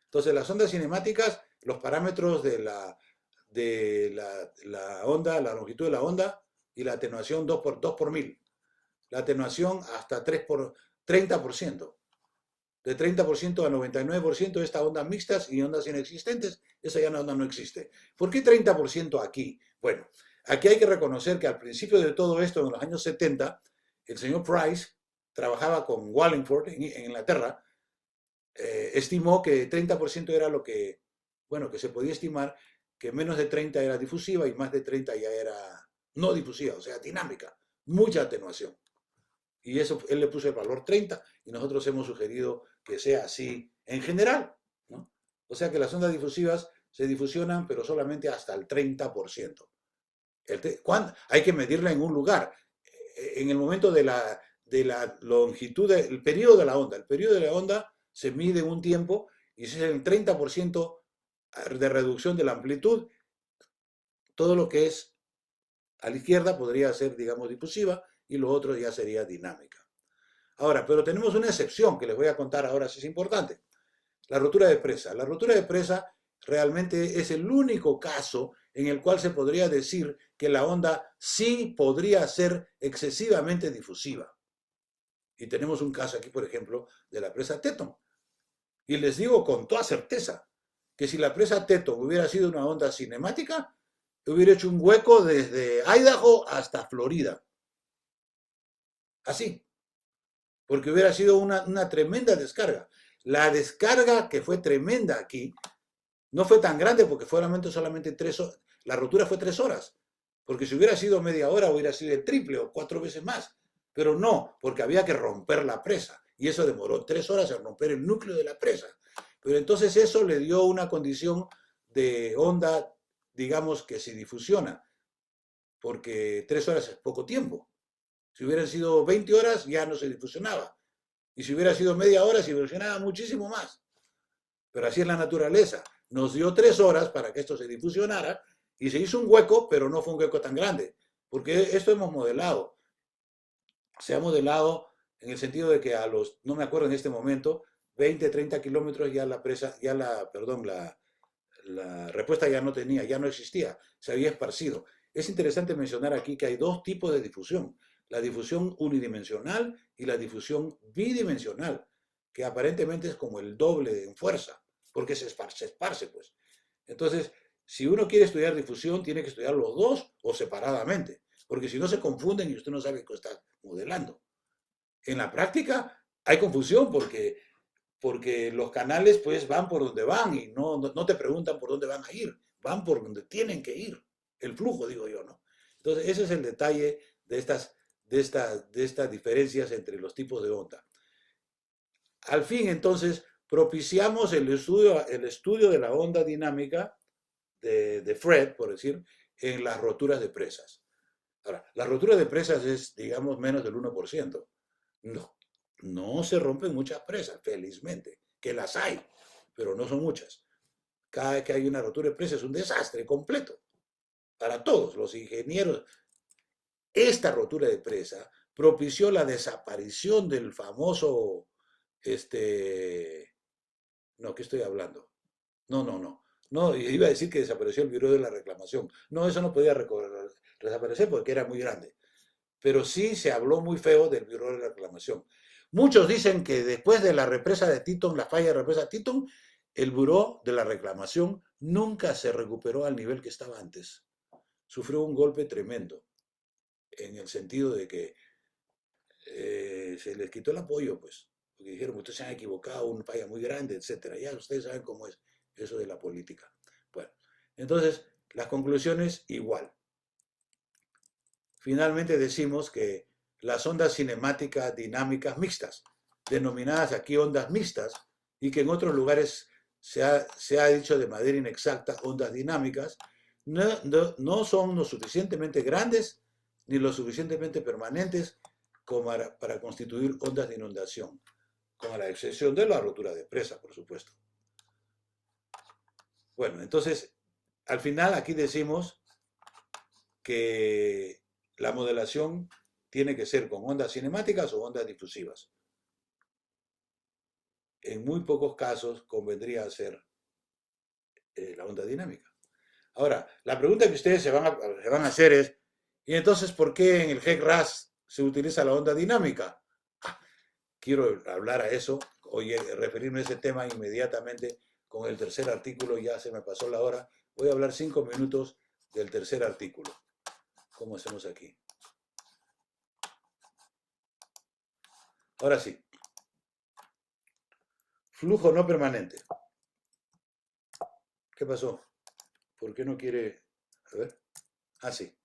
Speaker 3: Entonces, las ondas cinemáticas, los parámetros de la onda, la longitud de la onda y la atenuación 2 por 1000. La atenuación hasta 30%. De 30% a 99% de estas ondas mixtas y ondas inexistentes, esa ya onda no existe. ¿Por qué 30% aquí? Bueno, aquí hay que reconocer que al principio de todo esto, en los años 70, el señor Price trabajaba con Wallingford en Inglaterra, estimó que 30% era lo que se podía estimar, que menos de 30 era difusiva y más de 30 ya era no difusiva, o sea, dinámica, mucha atenuación. Y eso, él le puso el valor 30 y nosotros hemos sugerido que sea así en general, ¿no? O sea que las ondas difusivas se difusionan, pero solamente hasta el 30%. Hay que medirla en un lugar. En el momento de la longitud, el periodo de la onda. El periodo de la onda se mide en un tiempo y si es el 30% de reducción de la amplitud, todo lo que es a la izquierda podría ser, digamos, difusiva y lo otro ya sería dinámica. Ahora, pero tenemos una excepción que les voy a contar ahora, si es importante. La rotura de presa. La rotura de presa realmente es el único caso en el cual se podría decir que la onda sí podría ser excesivamente difusiva. Y tenemos un caso aquí, por ejemplo, de la presa Teton. Y les digo con toda certeza que si la presa Teton hubiera sido una onda cinemática, hubiera hecho un hueco desde Idaho hasta Florida. Así. Porque hubiera sido una tremenda descarga. La descarga que fue tremenda aquí no fue tan grande porque fue solamente 3 horas. La rotura fue 3 horas. Porque si hubiera sido media hora hubiera sido el triple o 4 veces más. Pero no, porque había que romper la presa. Y eso demoró 3 horas en romper el núcleo de la presa. Pero entonces eso le dio una condición de onda, digamos, que se difusiona. Porque 3 horas es poco tiempo. Si hubieran sido 20 horas ya no se difusionaba. Y si hubiera sido media hora se difusionaba muchísimo más. Pero así es la naturaleza. Nos dio 3 horas para que esto se difusionara y se hizo un hueco, pero no fue un hueco tan grande. Porque esto hemos modelado. se ha modelado en el sentido de que a los, no me acuerdo en este momento, 20, 30 kilómetros ya la presa, ya la, perdón, la respuesta ya no tenía, ya no existía, se había esparcido. Es interesante mencionar aquí que hay dos tipos de difusión, la difusión unidimensional y la difusión bidimensional, que aparentemente es como el doble en fuerza, porque se esparce, pues. Entonces, si uno quiere estudiar difusión, tiene que estudiar los dos o separadamente, porque si no se confunden y usted no sabe qué está modelando. En la práctica hay confusión porque los canales pues van por donde van y no te preguntan por dónde van a ir, van por donde tienen que ir, el flujo digo yo, ¿no? Entonces ese es el detalle de estas diferencias entre los tipos de onda. Al fin entonces propiciamos el estudio de la onda dinámica de Fred, por decir, en las roturas de presas. Ahora, la rotura de presas es, digamos, menos del 1%. No, no se rompen muchas presas, felizmente, que las hay, pero no son muchas. Cada vez que hay una rotura de presa es un desastre completo para todos los ingenieros. Esta rotura de presa propició la desaparición del famoso, no, ¿qué estoy hablando? No, no, no. No, iba a decir que desapareció el Bureau de la Reclamación. No, eso no podía desaparecer porque era muy grande. Pero sí se habló muy feo del Bureau de la Reclamación. Muchos dicen que después de la represa de Teton, la falla de represa de Teton, el Bureau de la Reclamación nunca se recuperó al nivel que estaba antes. Sufrió un golpe tremendo, en el sentido de que se les quitó el apoyo, pues, porque dijeron, ustedes se han equivocado, una falla muy grande, etcétera. Ya ustedes saben cómo es eso de la política. Bueno, entonces, las conclusiones igual. Finalmente decimos que las ondas cinemáticas dinámicas mixtas, denominadas aquí ondas mixtas, y que en otros lugares se ha dicho de manera inexacta ondas dinámicas, no son lo suficientemente grandes ni lo suficientemente permanentes como para constituir ondas de inundación, con la excepción de la rotura de presa, por supuesto. Bueno, entonces, al final aquí decimos que la modelación tiene que ser con ondas cinemáticas o ondas difusivas. En muy pocos casos convendría hacer la onda dinámica. Ahora, la pregunta que ustedes se van a hacer es, ¿y entonces por qué en el GEC-RAS se utiliza la onda dinámica? Quiero hablar a eso, oye, referirme a ese tema inmediatamente con el tercer artículo, ya se me pasó la hora. Voy a hablar 5 minutos del tercer artículo. ¿Cómo hacemos aquí? Ahora sí. Flujo no permanente. ¿Qué pasó? ¿Por qué no quiere? A ver. Ah, sí.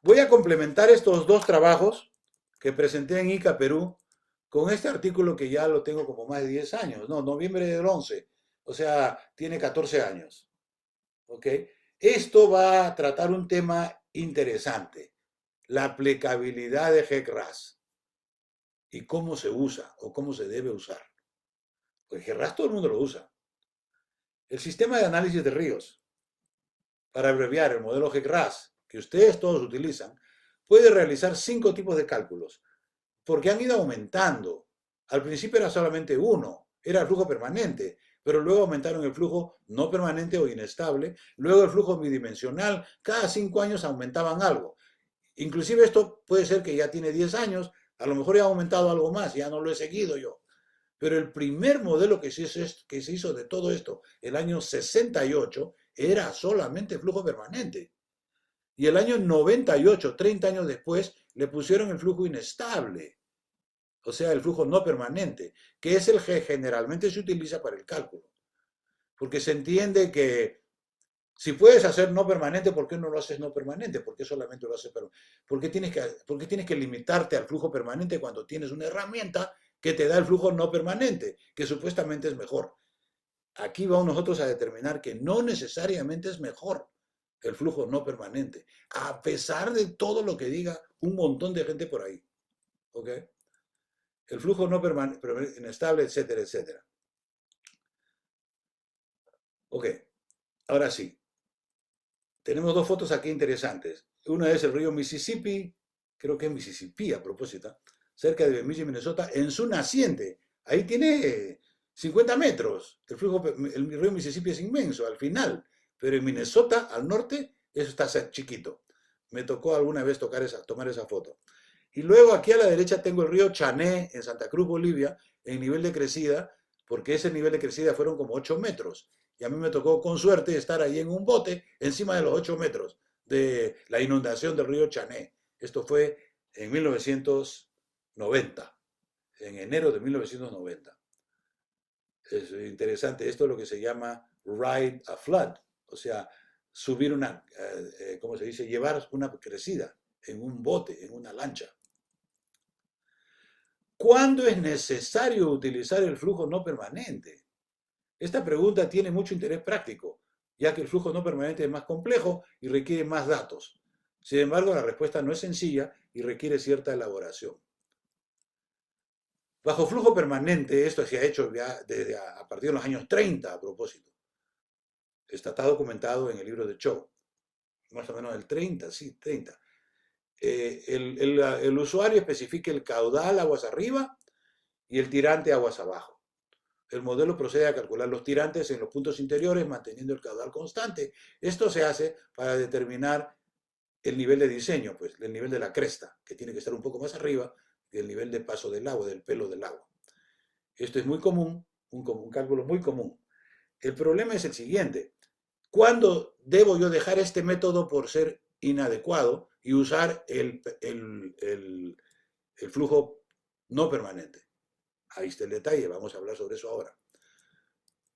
Speaker 3: Voy a complementar estos dos trabajos que presenté en ICA Perú con este artículo que ya lo tengo como más de 10 años. No, noviembre del 11. O sea, tiene 14 años. ¿Ok? Esto va a tratar un tema interesante. La aplicabilidad de GEC-RAS y cómo se usa o cómo se debe usar. Pues GEC-RAS todo el mundo lo usa. El sistema de análisis de ríos, para abreviar el modelo GEC-RAS, que ustedes todos utilizan, puede realizar 5 tipos de cálculos, porque han ido aumentando. Al principio era solamente uno, era el flujo permanente, pero luego aumentaron el flujo no permanente o inestable, luego el flujo bidimensional, cada 5 años aumentaban algo. Inclusive esto puede ser que ya tiene 10 años, a lo mejor ya ha aumentado algo más, ya no lo he seguido yo. Pero el primer modelo que se hizo de todo esto, el año 68, era solamente flujo permanente. Y el año 98, 30 años después, le pusieron el flujo inestable, o sea, el flujo no permanente, que es el que generalmente se utiliza para el cálculo. Porque se entiende que si puedes hacer no permanente, ¿por qué no lo haces no permanente? ¿Por qué solamente lo haces permanente? ¿Por qué tienes que limitarte al flujo permanente cuando tienes una herramienta que te da el flujo no permanente, que supuestamente es mejor? Aquí vamos nosotros a determinar que no necesariamente es mejor el flujo no permanente, a pesar de todo lo que diga un montón de gente por ahí. ¿Ok? El flujo no permanente, inestable, etcétera, etcétera. Ok, ahora sí. Tenemos dos fotos aquí interesantes. Una es el río Mississippi, creo que es Mississippi a propósito, cerca de Bemidji, Minnesota, en su naciente. Ahí tiene 50 metros. El río Mississippi es inmenso al final, pero en Minnesota, al norte, eso está chiquito. Me tocó alguna vez tomar esa foto. Y luego aquí a la derecha tengo el río Chané en Santa Cruz, Bolivia, en nivel de crecida, porque ese nivel de crecida fueron como 8 metros. Y a mí me tocó con suerte estar ahí en un bote encima de los 8 metros de la inundación del río Chané. Esto fue en 1990, en enero de 1990. Es interesante, esto es lo que se llama ride a flood, o sea, subir una, ¿cómo se dice? Llevar una crecida en un bote, en una lancha. ¿Cuándo es necesario utilizar el flujo no permanente? Esta pregunta tiene mucho interés práctico, ya que el flujo no permanente es más complejo y requiere más datos. Sin embargo, la respuesta no es sencilla y requiere cierta elaboración. Bajo flujo permanente, esto se ha hecho ya desde a partir de los años 30 a propósito. Está documentado en el libro de Cho, más o menos del 30, sí, 30. El usuario especifica el caudal aguas arriba y el tirante aguas abajo. El modelo procede a calcular los tirantes en los puntos interiores manteniendo el caudal constante. Esto se hace para determinar el nivel de diseño, pues el nivel de la cresta, que tiene que estar un poco más arriba del nivel de paso del agua, del pelo del agua. Esto es muy común, un cálculo muy común. El problema es el siguiente. ¿Cuándo debo yo dejar este método por ser inadecuado y usar el flujo no permanente? Ahí está el detalle, vamos a hablar sobre eso ahora.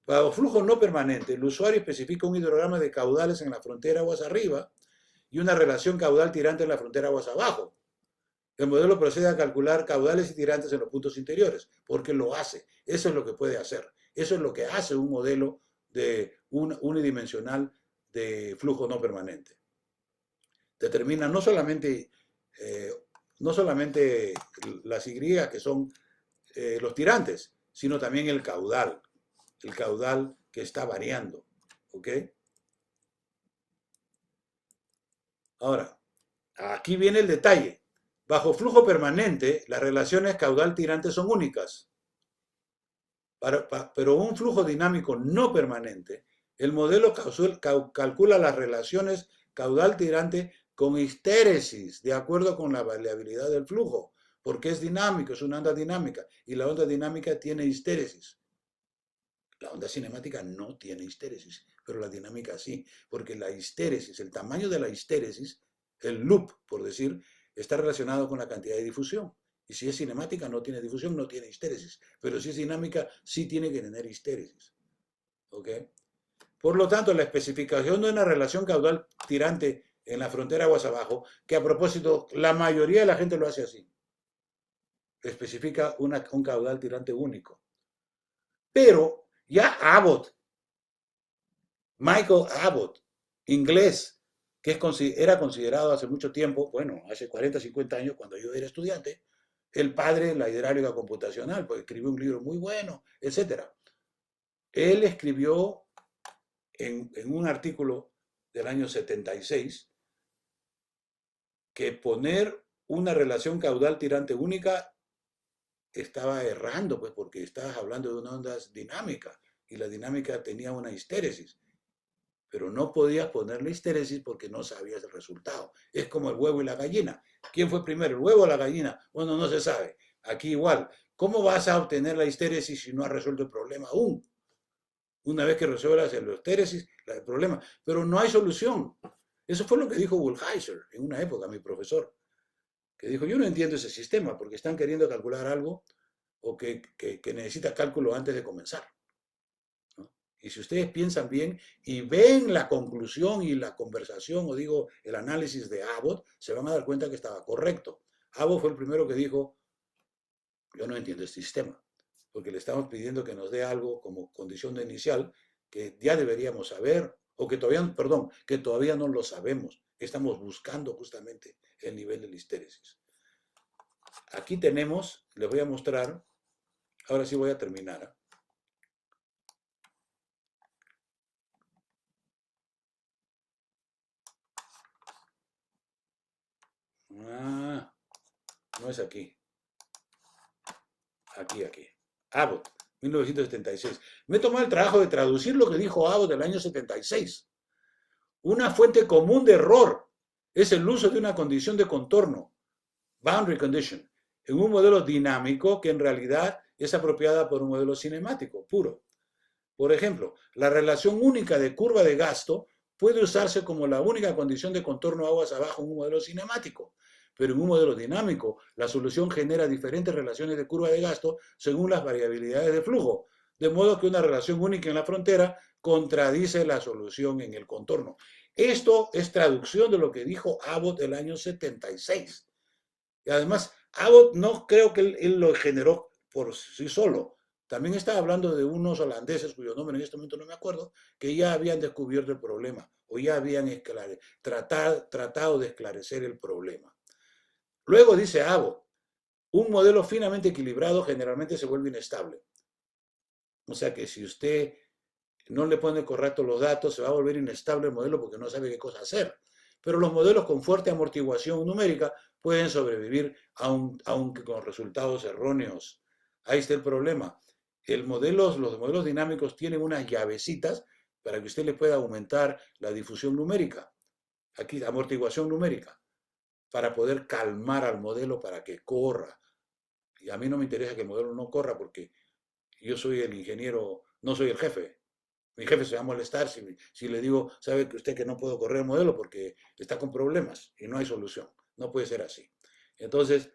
Speaker 3: Para flujo no permanente, el usuario especifica un hidrograma de caudales en la frontera aguas arriba y una relación caudal tirante en la frontera aguas abajo. El modelo procede a calcular caudales y tirantes en los puntos interiores, porque lo hace. Eso es lo que puede hacer. Eso es lo que hace un modelo de unidimensional de flujo no permanente. Determina eh, no solamente las Y, que son los tirantes, sino también el caudal que está variando. ¿Ok? Ahora, aquí viene el detalle. Bajo flujo permanente, las relaciones caudal-tirante son únicas. Pero un flujo dinámico no permanente, el modelo calcula las relaciones caudal-tirante con histéresis, de acuerdo con la variabilidad del flujo, porque es dinámico, es una onda dinámica, y la onda dinámica tiene histéresis. La onda cinemática no tiene histéresis, pero la dinámica sí, porque la histéresis, el tamaño de la histéresis, el loop, por decir, está relacionado con la cantidad de difusión. Y si es cinemática, no tiene difusión, no tiene histéresis. Pero si es dinámica, sí tiene que tener histéresis. ¿Ok? Por lo tanto, la especificación de una relación caudal tirante en la frontera aguas abajo, que a propósito, la mayoría de la gente lo hace así, especifica un caudal tirante único. Pero ya Michael Abbott, inglés, que era considerado hace mucho tiempo, bueno, hace 40, 50 años, cuando yo era estudiante, el padre de la hidráulica computacional, porque escribió un libro muy bueno, etc. Él escribió en un artículo del año 76 que poner una relación caudal tirante única estaba errando, pues porque estabas hablando de una onda dinámica y la dinámica tenía una histéresis, pero no podías ponerle histéresis porque no sabías el resultado. Es como el huevo y la gallina. ¿Quién fue primero, el huevo o la gallina? Bueno, no se sabe. Aquí igual. ¿Cómo vas a obtener la histéresis si no has resuelto el problema aún? Una vez que resuelvas la histéresis, el problema. Pero no hay solución. Eso fue lo que dijo Woolheiser en una época, mi profesor, que dijo, yo no entiendo ese sistema porque están queriendo calcular algo o que necesita cálculo antes de comenzar. ¿No? Y si ustedes piensan bien y ven la conclusión y la conversación, o digo, el análisis de Abbott, se van a dar cuenta que estaba correcto. Abbott fue el primero que dijo, yo no entiendo este sistema, porque le estamos pidiendo que nos dé algo como condición de inicial que ya deberíamos saber, o que todavía, perdón, que todavía no lo sabemos. Estamos buscando justamente el nivel de la histéresis. Aquí tenemos, les voy a mostrar, ahora sí voy a terminar. ¿Eh? Ah, no es aquí. Aquí. Abbott, 1976. Me he tomado el trabajo de traducir lo que dijo Abbott del año 76. Una fuente común de error es el uso de una condición de contorno, boundary condition, en un modelo dinámico que en realidad es apropiada por un modelo cinemático puro. Por ejemplo, la relación única de curva de gasto puede usarse como la única condición de contorno aguas abajo en un modelo cinemático, pero en un modelo dinámico la solución genera diferentes relaciones de curva de gasto según las variabilidades de flujo, de modo que una relación única en la frontera contradice la solución en el contorno. Esto es traducción de lo que dijo Abbott el año 76. Y además, Abbott no creo que él lo generó por sí solo. También estaba hablando de unos holandeses, cuyo nombre en este momento no me acuerdo, que ya habían descubierto el problema o ya habían tratado de esclarecer el problema. Luego dice Abbott, un modelo finamente equilibrado generalmente se vuelve inestable. O sea que si usted no le pone correctos los datos, se va a volver inestable el modelo porque no sabe qué cosa hacer. Pero los modelos con fuerte amortiguación numérica pueden sobrevivir aunque con resultados erróneos. Ahí está el problema. Los modelos dinámicos tienen unas llavecitas para que usted le pueda aumentar la difusión numérica. Aquí, amortiguación numérica, para poder calmar al modelo para que corra. Y a mí no me interesa que el modelo no corra porque yo soy el ingeniero, no soy el jefe. Mi jefe se va a molestar si le digo, sabe que usted que no puedo correr el modelo porque está con problemas y no hay solución. No puede ser así. Entonces,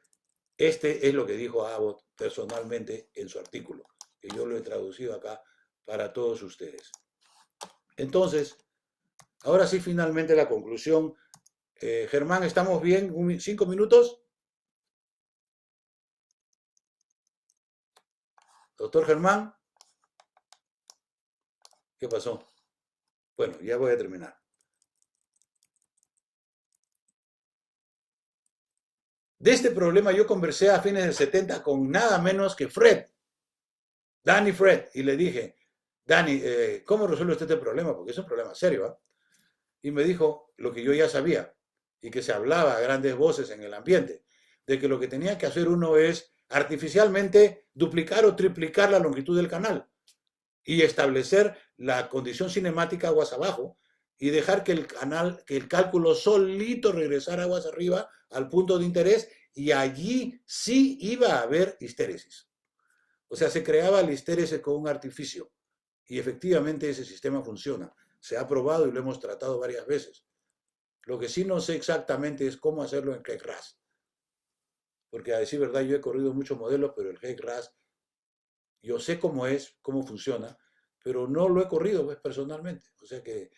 Speaker 3: este es lo que dijo Abbott personalmente en su artículo, que yo lo he traducido acá para todos ustedes. Entonces, ahora sí, finalmente la conclusión. Germán, ¿estamos bien? ¿5 minutos? Doctor Germán, ¿qué pasó? Bueno, ya voy a terminar. De este problema yo conversé a fines del 70 con nada menos que Danny Fred, y le dije, Danny, ¿cómo resuelve usted este problema? Porque es un problema serio, ¿eh? Y me dijo lo que yo ya sabía, y que se hablaba a grandes voces en el ambiente, de que lo que tenía que hacer uno es artificialmente duplicar o triplicar la longitud del canal y establecer la condición cinemática aguas abajo y dejar que el cálculo solito regresara aguas arriba al punto de interés y allí sí iba a haber histéresis. O sea, se creaba la histéresis con un artificio y efectivamente ese sistema funciona. Se ha probado y lo hemos tratado varias veces. Lo que sí no sé exactamente es cómo hacerlo en HEC-RAS. Porque a decir verdad, yo he corrido muchos modelos, pero el HEC-RAS, yo sé cómo es, cómo funciona, pero no lo he corrido pues, personalmente. O sea que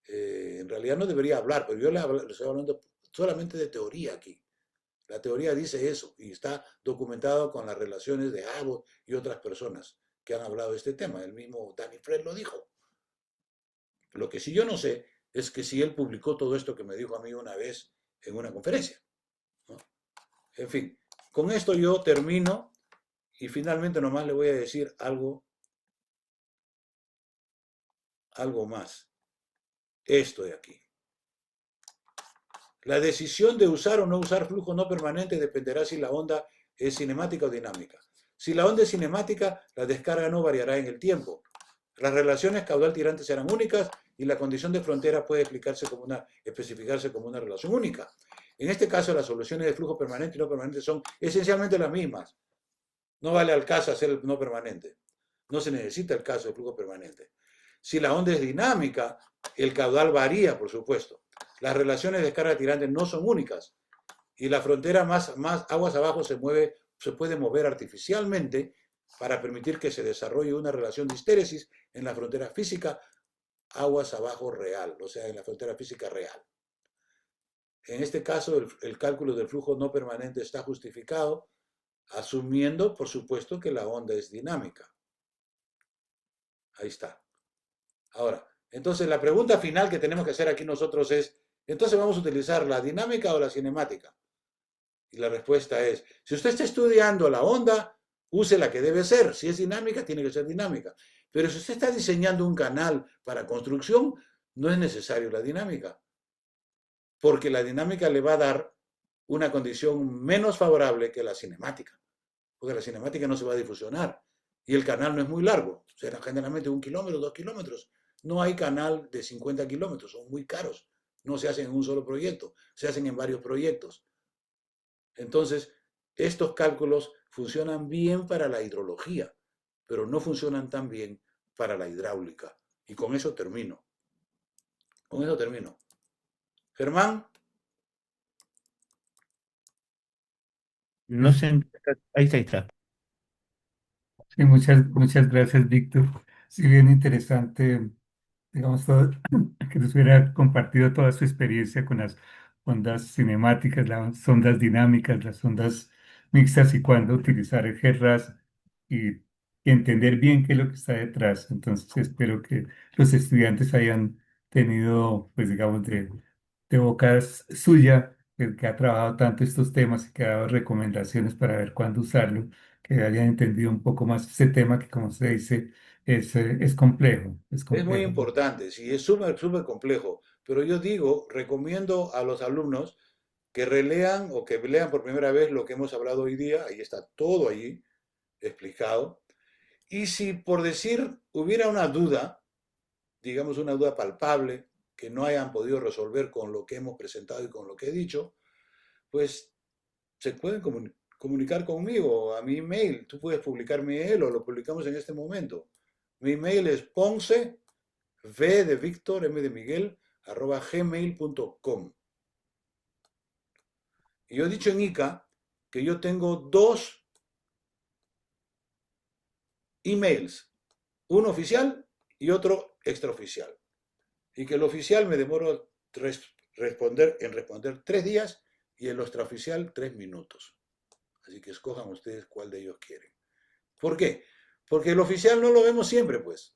Speaker 3: en realidad no debería hablar, pero yo le estoy hablando solamente de teoría aquí. La teoría dice eso y está documentado con las relaciones de Abbott y otras personas que han hablado de este tema. El mismo Danny Fred lo dijo. Lo que sí yo no sé es que si él publicó todo esto que me dijo a mí una vez en una conferencia, ¿no? En fin, con esto yo termino y finalmente nomás le voy a decir algo más. Esto de aquí. La decisión de usar o no usar flujo no permanente dependerá si la onda es cinemática o dinámica. Si la onda es cinemática, la descarga no variará en el tiempo. Las relaciones caudal-tirante serán únicas y la condición de frontera puede especificarse como una relación única. En este caso, las soluciones de flujo permanente y no permanente son esencialmente las mismas. No vale al caso hacer el no permanente. No se necesita el caso de flujo permanente. Si la onda es dinámica, el caudal varía, por supuesto. Las relaciones de carga tirante no son únicas y la frontera más aguas abajo se puede mover artificialmente para permitir que se desarrolle una relación de histéresis en la frontera física aguas abajo real, o sea, en la frontera física real. En este caso, el cálculo del flujo no permanente está justificado, asumiendo, por supuesto, que la onda es dinámica. Ahí está. Ahora, entonces la pregunta final que tenemos que hacer aquí nosotros es, entonces vamos a utilizar la dinámica o la cinemática. Y la respuesta es, si usted está estudiando la onda, use la que debe ser. Si es dinámica, tiene que ser dinámica. Pero si usted está diseñando un canal para construcción, no es necesario la dinámica. Porque la dinámica le va a dar una condición menos favorable que la cinemática, porque la cinemática no se va a difusionar y el canal no es muy largo, será generalmente 1 kilómetro, 2 kilómetros. No hay canal de 50 kilómetros, son muy caros, no se hacen en un solo proyecto, se hacen en varios proyectos. Entonces, estos cálculos funcionan bien para la hidrología, pero no funcionan tan bien para la hidráulica. Y con eso termino. Con eso termino. Germán,
Speaker 1: No sé, ahí está, ahí está.
Speaker 2: Sí, muchas gracias, Víctor. Sí, bien interesante, digamos, que nos hubiera compartido toda su experiencia con las ondas cinemáticas, las ondas dinámicas, las ondas mixtas y cuándo utilizar el GERRAS y, y entender bien qué es lo que está detrás. Entonces, espero que los estudiantes hayan tenido, pues, digamos, de boca suya, el que ha trabajado tanto estos temas y que ha dado recomendaciones para ver cuándo usarlo, que hayan entendido un poco más este tema que, como se dice, es complejo, es
Speaker 3: es muy
Speaker 2: complejo.
Speaker 3: importante, sí, es súper, súper complejo, pero yo digo, recomiendo a los alumnos que relean o que lean por primera vez lo que hemos hablado hoy día, ahí está todo allí explicado, y si por decir hubiera una duda, digamos una duda palpable, que no hayan podido resolver con lo que hemos presentado y con lo que he dicho, pues se pueden comunicar conmigo a mi email. Tú puedes publicar mi email o lo publicamos en este momento. Mi email es ponce, v de Víctor, m de Miguel, @gmail.com. Y yo he dicho en ICA que yo tengo dos emails, uno oficial y otro extraoficial. Y que el oficial me demoro en responder 3 días y el extraoficial 3 minutos. Así que escojan ustedes cuál de ellos quieren. ¿Por qué? Porque el oficial no lo vemos siempre, pues.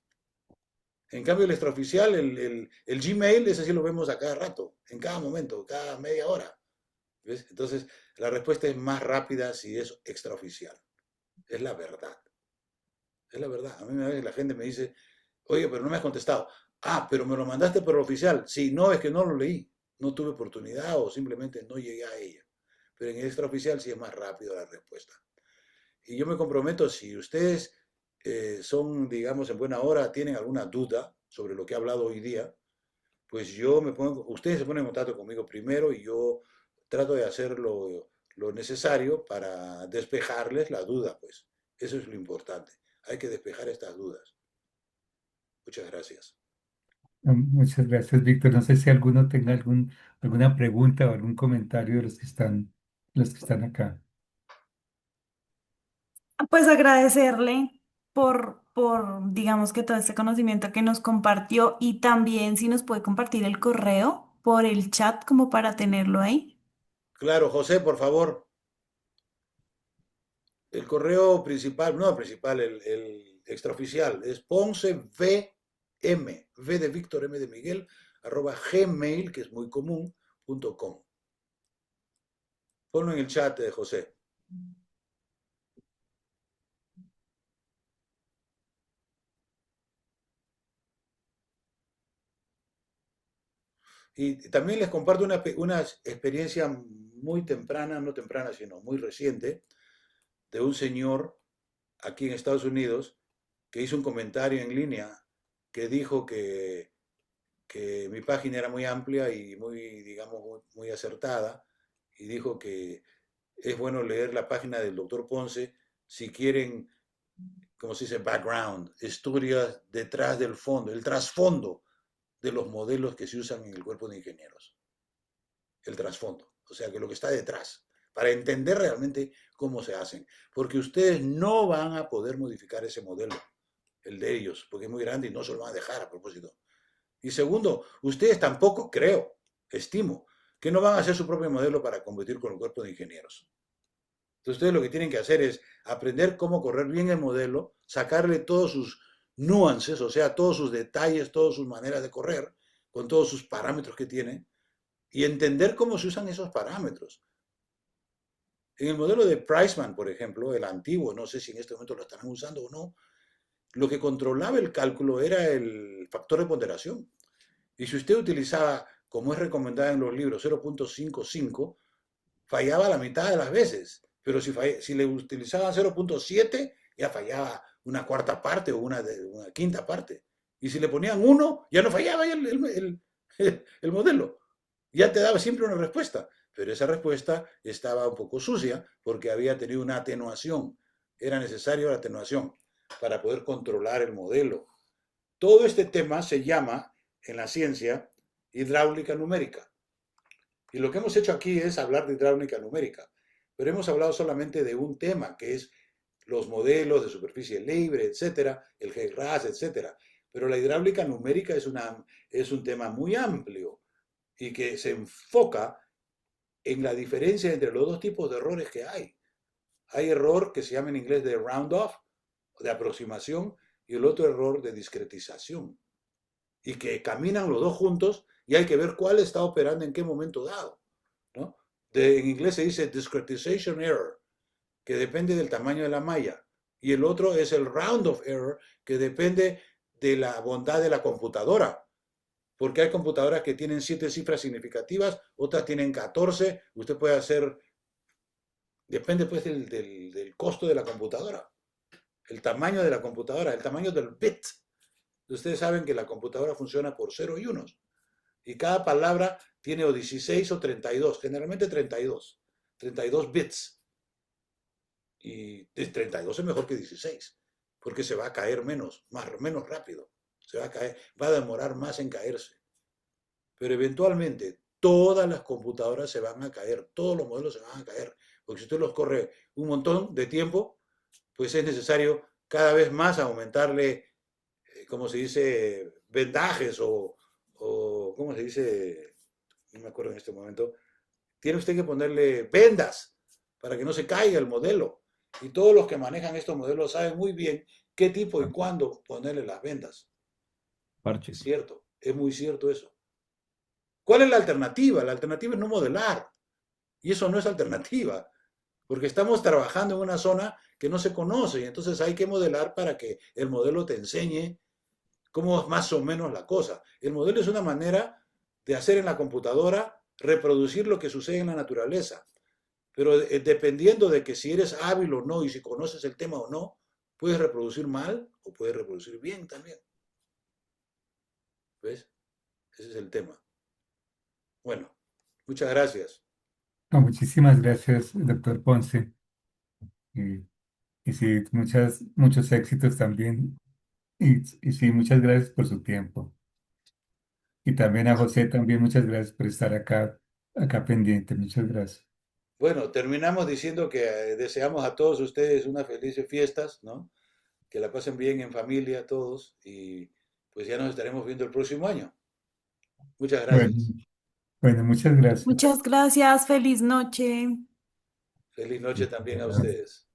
Speaker 3: En cambio, el extraoficial, el Gmail, ese sí lo vemos a cada rato, en cada momento, cada media hora. ¿Ves? Entonces, la respuesta es más rápida si es extraoficial. Es la verdad. Es la verdad. A mí a veces la gente me dice, oye, pero no me has contestado. Ah, pero me lo mandaste por el oficial. Sí, no, es que no lo leí. No tuve oportunidad o simplemente no llegué a ella. Pero en el extraoficial sí es más rápido la respuesta. Y yo me comprometo, si ustedes son, digamos, en buena hora, tienen alguna duda sobre lo que he hablado hoy día, pues ustedes se ponen en contacto conmigo primero y yo trato de hacer lo necesario para despejarles la duda, pues. Eso es lo importante. Hay que despejar estas dudas. Muchas gracias.
Speaker 2: Muchas gracias, Víctor. No sé si alguno tenga alguna pregunta o algún comentario de los que están acá.
Speaker 4: Pues agradecerle digamos que todo este conocimiento que nos compartió y también si nos puede compartir el correo por el chat como para tenerlo ahí.
Speaker 3: Claro, José, por favor, el correo principal, no el principal, el extraoficial, es v de Víctor, M de Miguel, @gmail, que es muy común, .com. Ponlo en el chat, José. Y también les comparto una experiencia muy temprana, no temprana, sino muy reciente, de un señor aquí en Estados Unidos que hizo un comentario en línea que dijo que mi página era muy amplia y muy, digamos, muy acertada, y dijo que es bueno leer la página del doctor Ponce si quieren, como se dice, background, historias detrás del fondo, el trasfondo de los modelos que se usan en el cuerpo de ingenieros. El trasfondo, o sea, que lo que está detrás, para entender realmente cómo se hacen, porque ustedes no van a poder modificar ese modelo, el de ellos, porque es muy grande y no se lo van a dejar a propósito. Y segundo, ustedes tampoco creo, estimo, que no van a hacer su propio modelo para competir con el cuerpo de ingenieros. Entonces ustedes lo que tienen que hacer es aprender cómo correr bien el modelo, sacarle todos sus nuances, o sea, todos sus detalles, todas sus maneras de correr, con todos sus parámetros que tiene, y entender cómo se usan esos parámetros. En el modelo de Priceman, por ejemplo, el antiguo, no sé si en este momento lo estarán usando o no, lo que controlaba el cálculo era el factor de ponderación. Y si usted utilizaba, como es recomendado en los libros, 0.55, fallaba la mitad de las veces, pero si le utilizaban 0.7, ya fallaba una cuarta parte o una quinta parte. Y si le ponían 1, ya no fallaba el modelo. Ya te daba siempre una respuesta, pero esa respuesta estaba un poco sucia porque había tenido una atenuación. Era necesaria la atenuación para poder controlar el modelo. Todo este tema se llama, en la ciencia, hidráulica numérica. Y lo que hemos hecho aquí es hablar de hidráulica numérica, pero hemos hablado solamente de un tema, que es los modelos de superficie libre, etcétera, el GRAS, etcétera. Pero la hidráulica numérica es un tema muy amplio y que se enfoca en la diferencia entre los dos tipos de errores que hay. Hay error que se llama en inglés de round off, de aproximación, y el otro error de discretización. Y que caminan los dos juntos y hay que ver cuál está operando en qué momento dado, ¿no? En inglés se dice discretization error, que depende del tamaño de la malla. Y el otro es el round of error, que depende de la bondad de la computadora. Porque hay computadoras que tienen 7 cifras significativas, otras tienen 14. Usted puede hacer, depende pues del costo de la computadora, el tamaño de la computadora, el tamaño del bit. Ustedes saben que la computadora funciona por 0 y 1. Y cada palabra tiene o 16 o 32, generalmente 32 bits. Y 32 es mejor que 16, porque se va a caer menos rápido. Se va a caer, va a demorar más en caerse. Pero eventualmente todas las computadoras se van a caer, todos los modelos se van a caer, porque si usted los corre un montón de tiempo, pues es necesario cada vez más aumentarle, ¿cómo se dice? Vendajes o ¿cómo se dice? No me acuerdo en este momento. Tiene usted que ponerle vendas para que no se caiga el modelo. Y todos los que manejan estos modelos saben muy bien qué tipo y cuándo ponerle las vendas.
Speaker 1: Parches.
Speaker 3: Es cierto, es muy cierto eso. ¿Cuál es la alternativa? La alternativa es no modelar. Y eso no es alternativa, porque estamos trabajando en una zona que no se conoce y entonces hay que modelar para que el modelo te enseñe cómo es más o menos la cosa. El modelo es una manera de hacer en la computadora, reproducir lo que sucede en la naturaleza. Pero dependiendo de que si eres hábil o no y si conoces el tema o no, puedes reproducir mal o puedes reproducir bien también. ¿Ves? Ese es el tema. Bueno, muchas gracias.
Speaker 2: No, muchísimas gracias, doctor Ponce. Y, y sí, muchos éxitos también. Y sí, muchas gracias por su tiempo. Y también a José, también muchas gracias por estar acá pendiente. Muchas gracias.
Speaker 3: Bueno, terminamos diciendo que deseamos a todos ustedes unas felices fiestas, ¿no? Que la pasen bien en familia todos y pues ya nos estaremos viendo el próximo año. Muchas
Speaker 2: Bueno,
Speaker 3: gracias.
Speaker 2: bueno, muchas gracias.
Speaker 4: Muchas gracias, feliz noche.
Speaker 3: Feliz noche también a ustedes.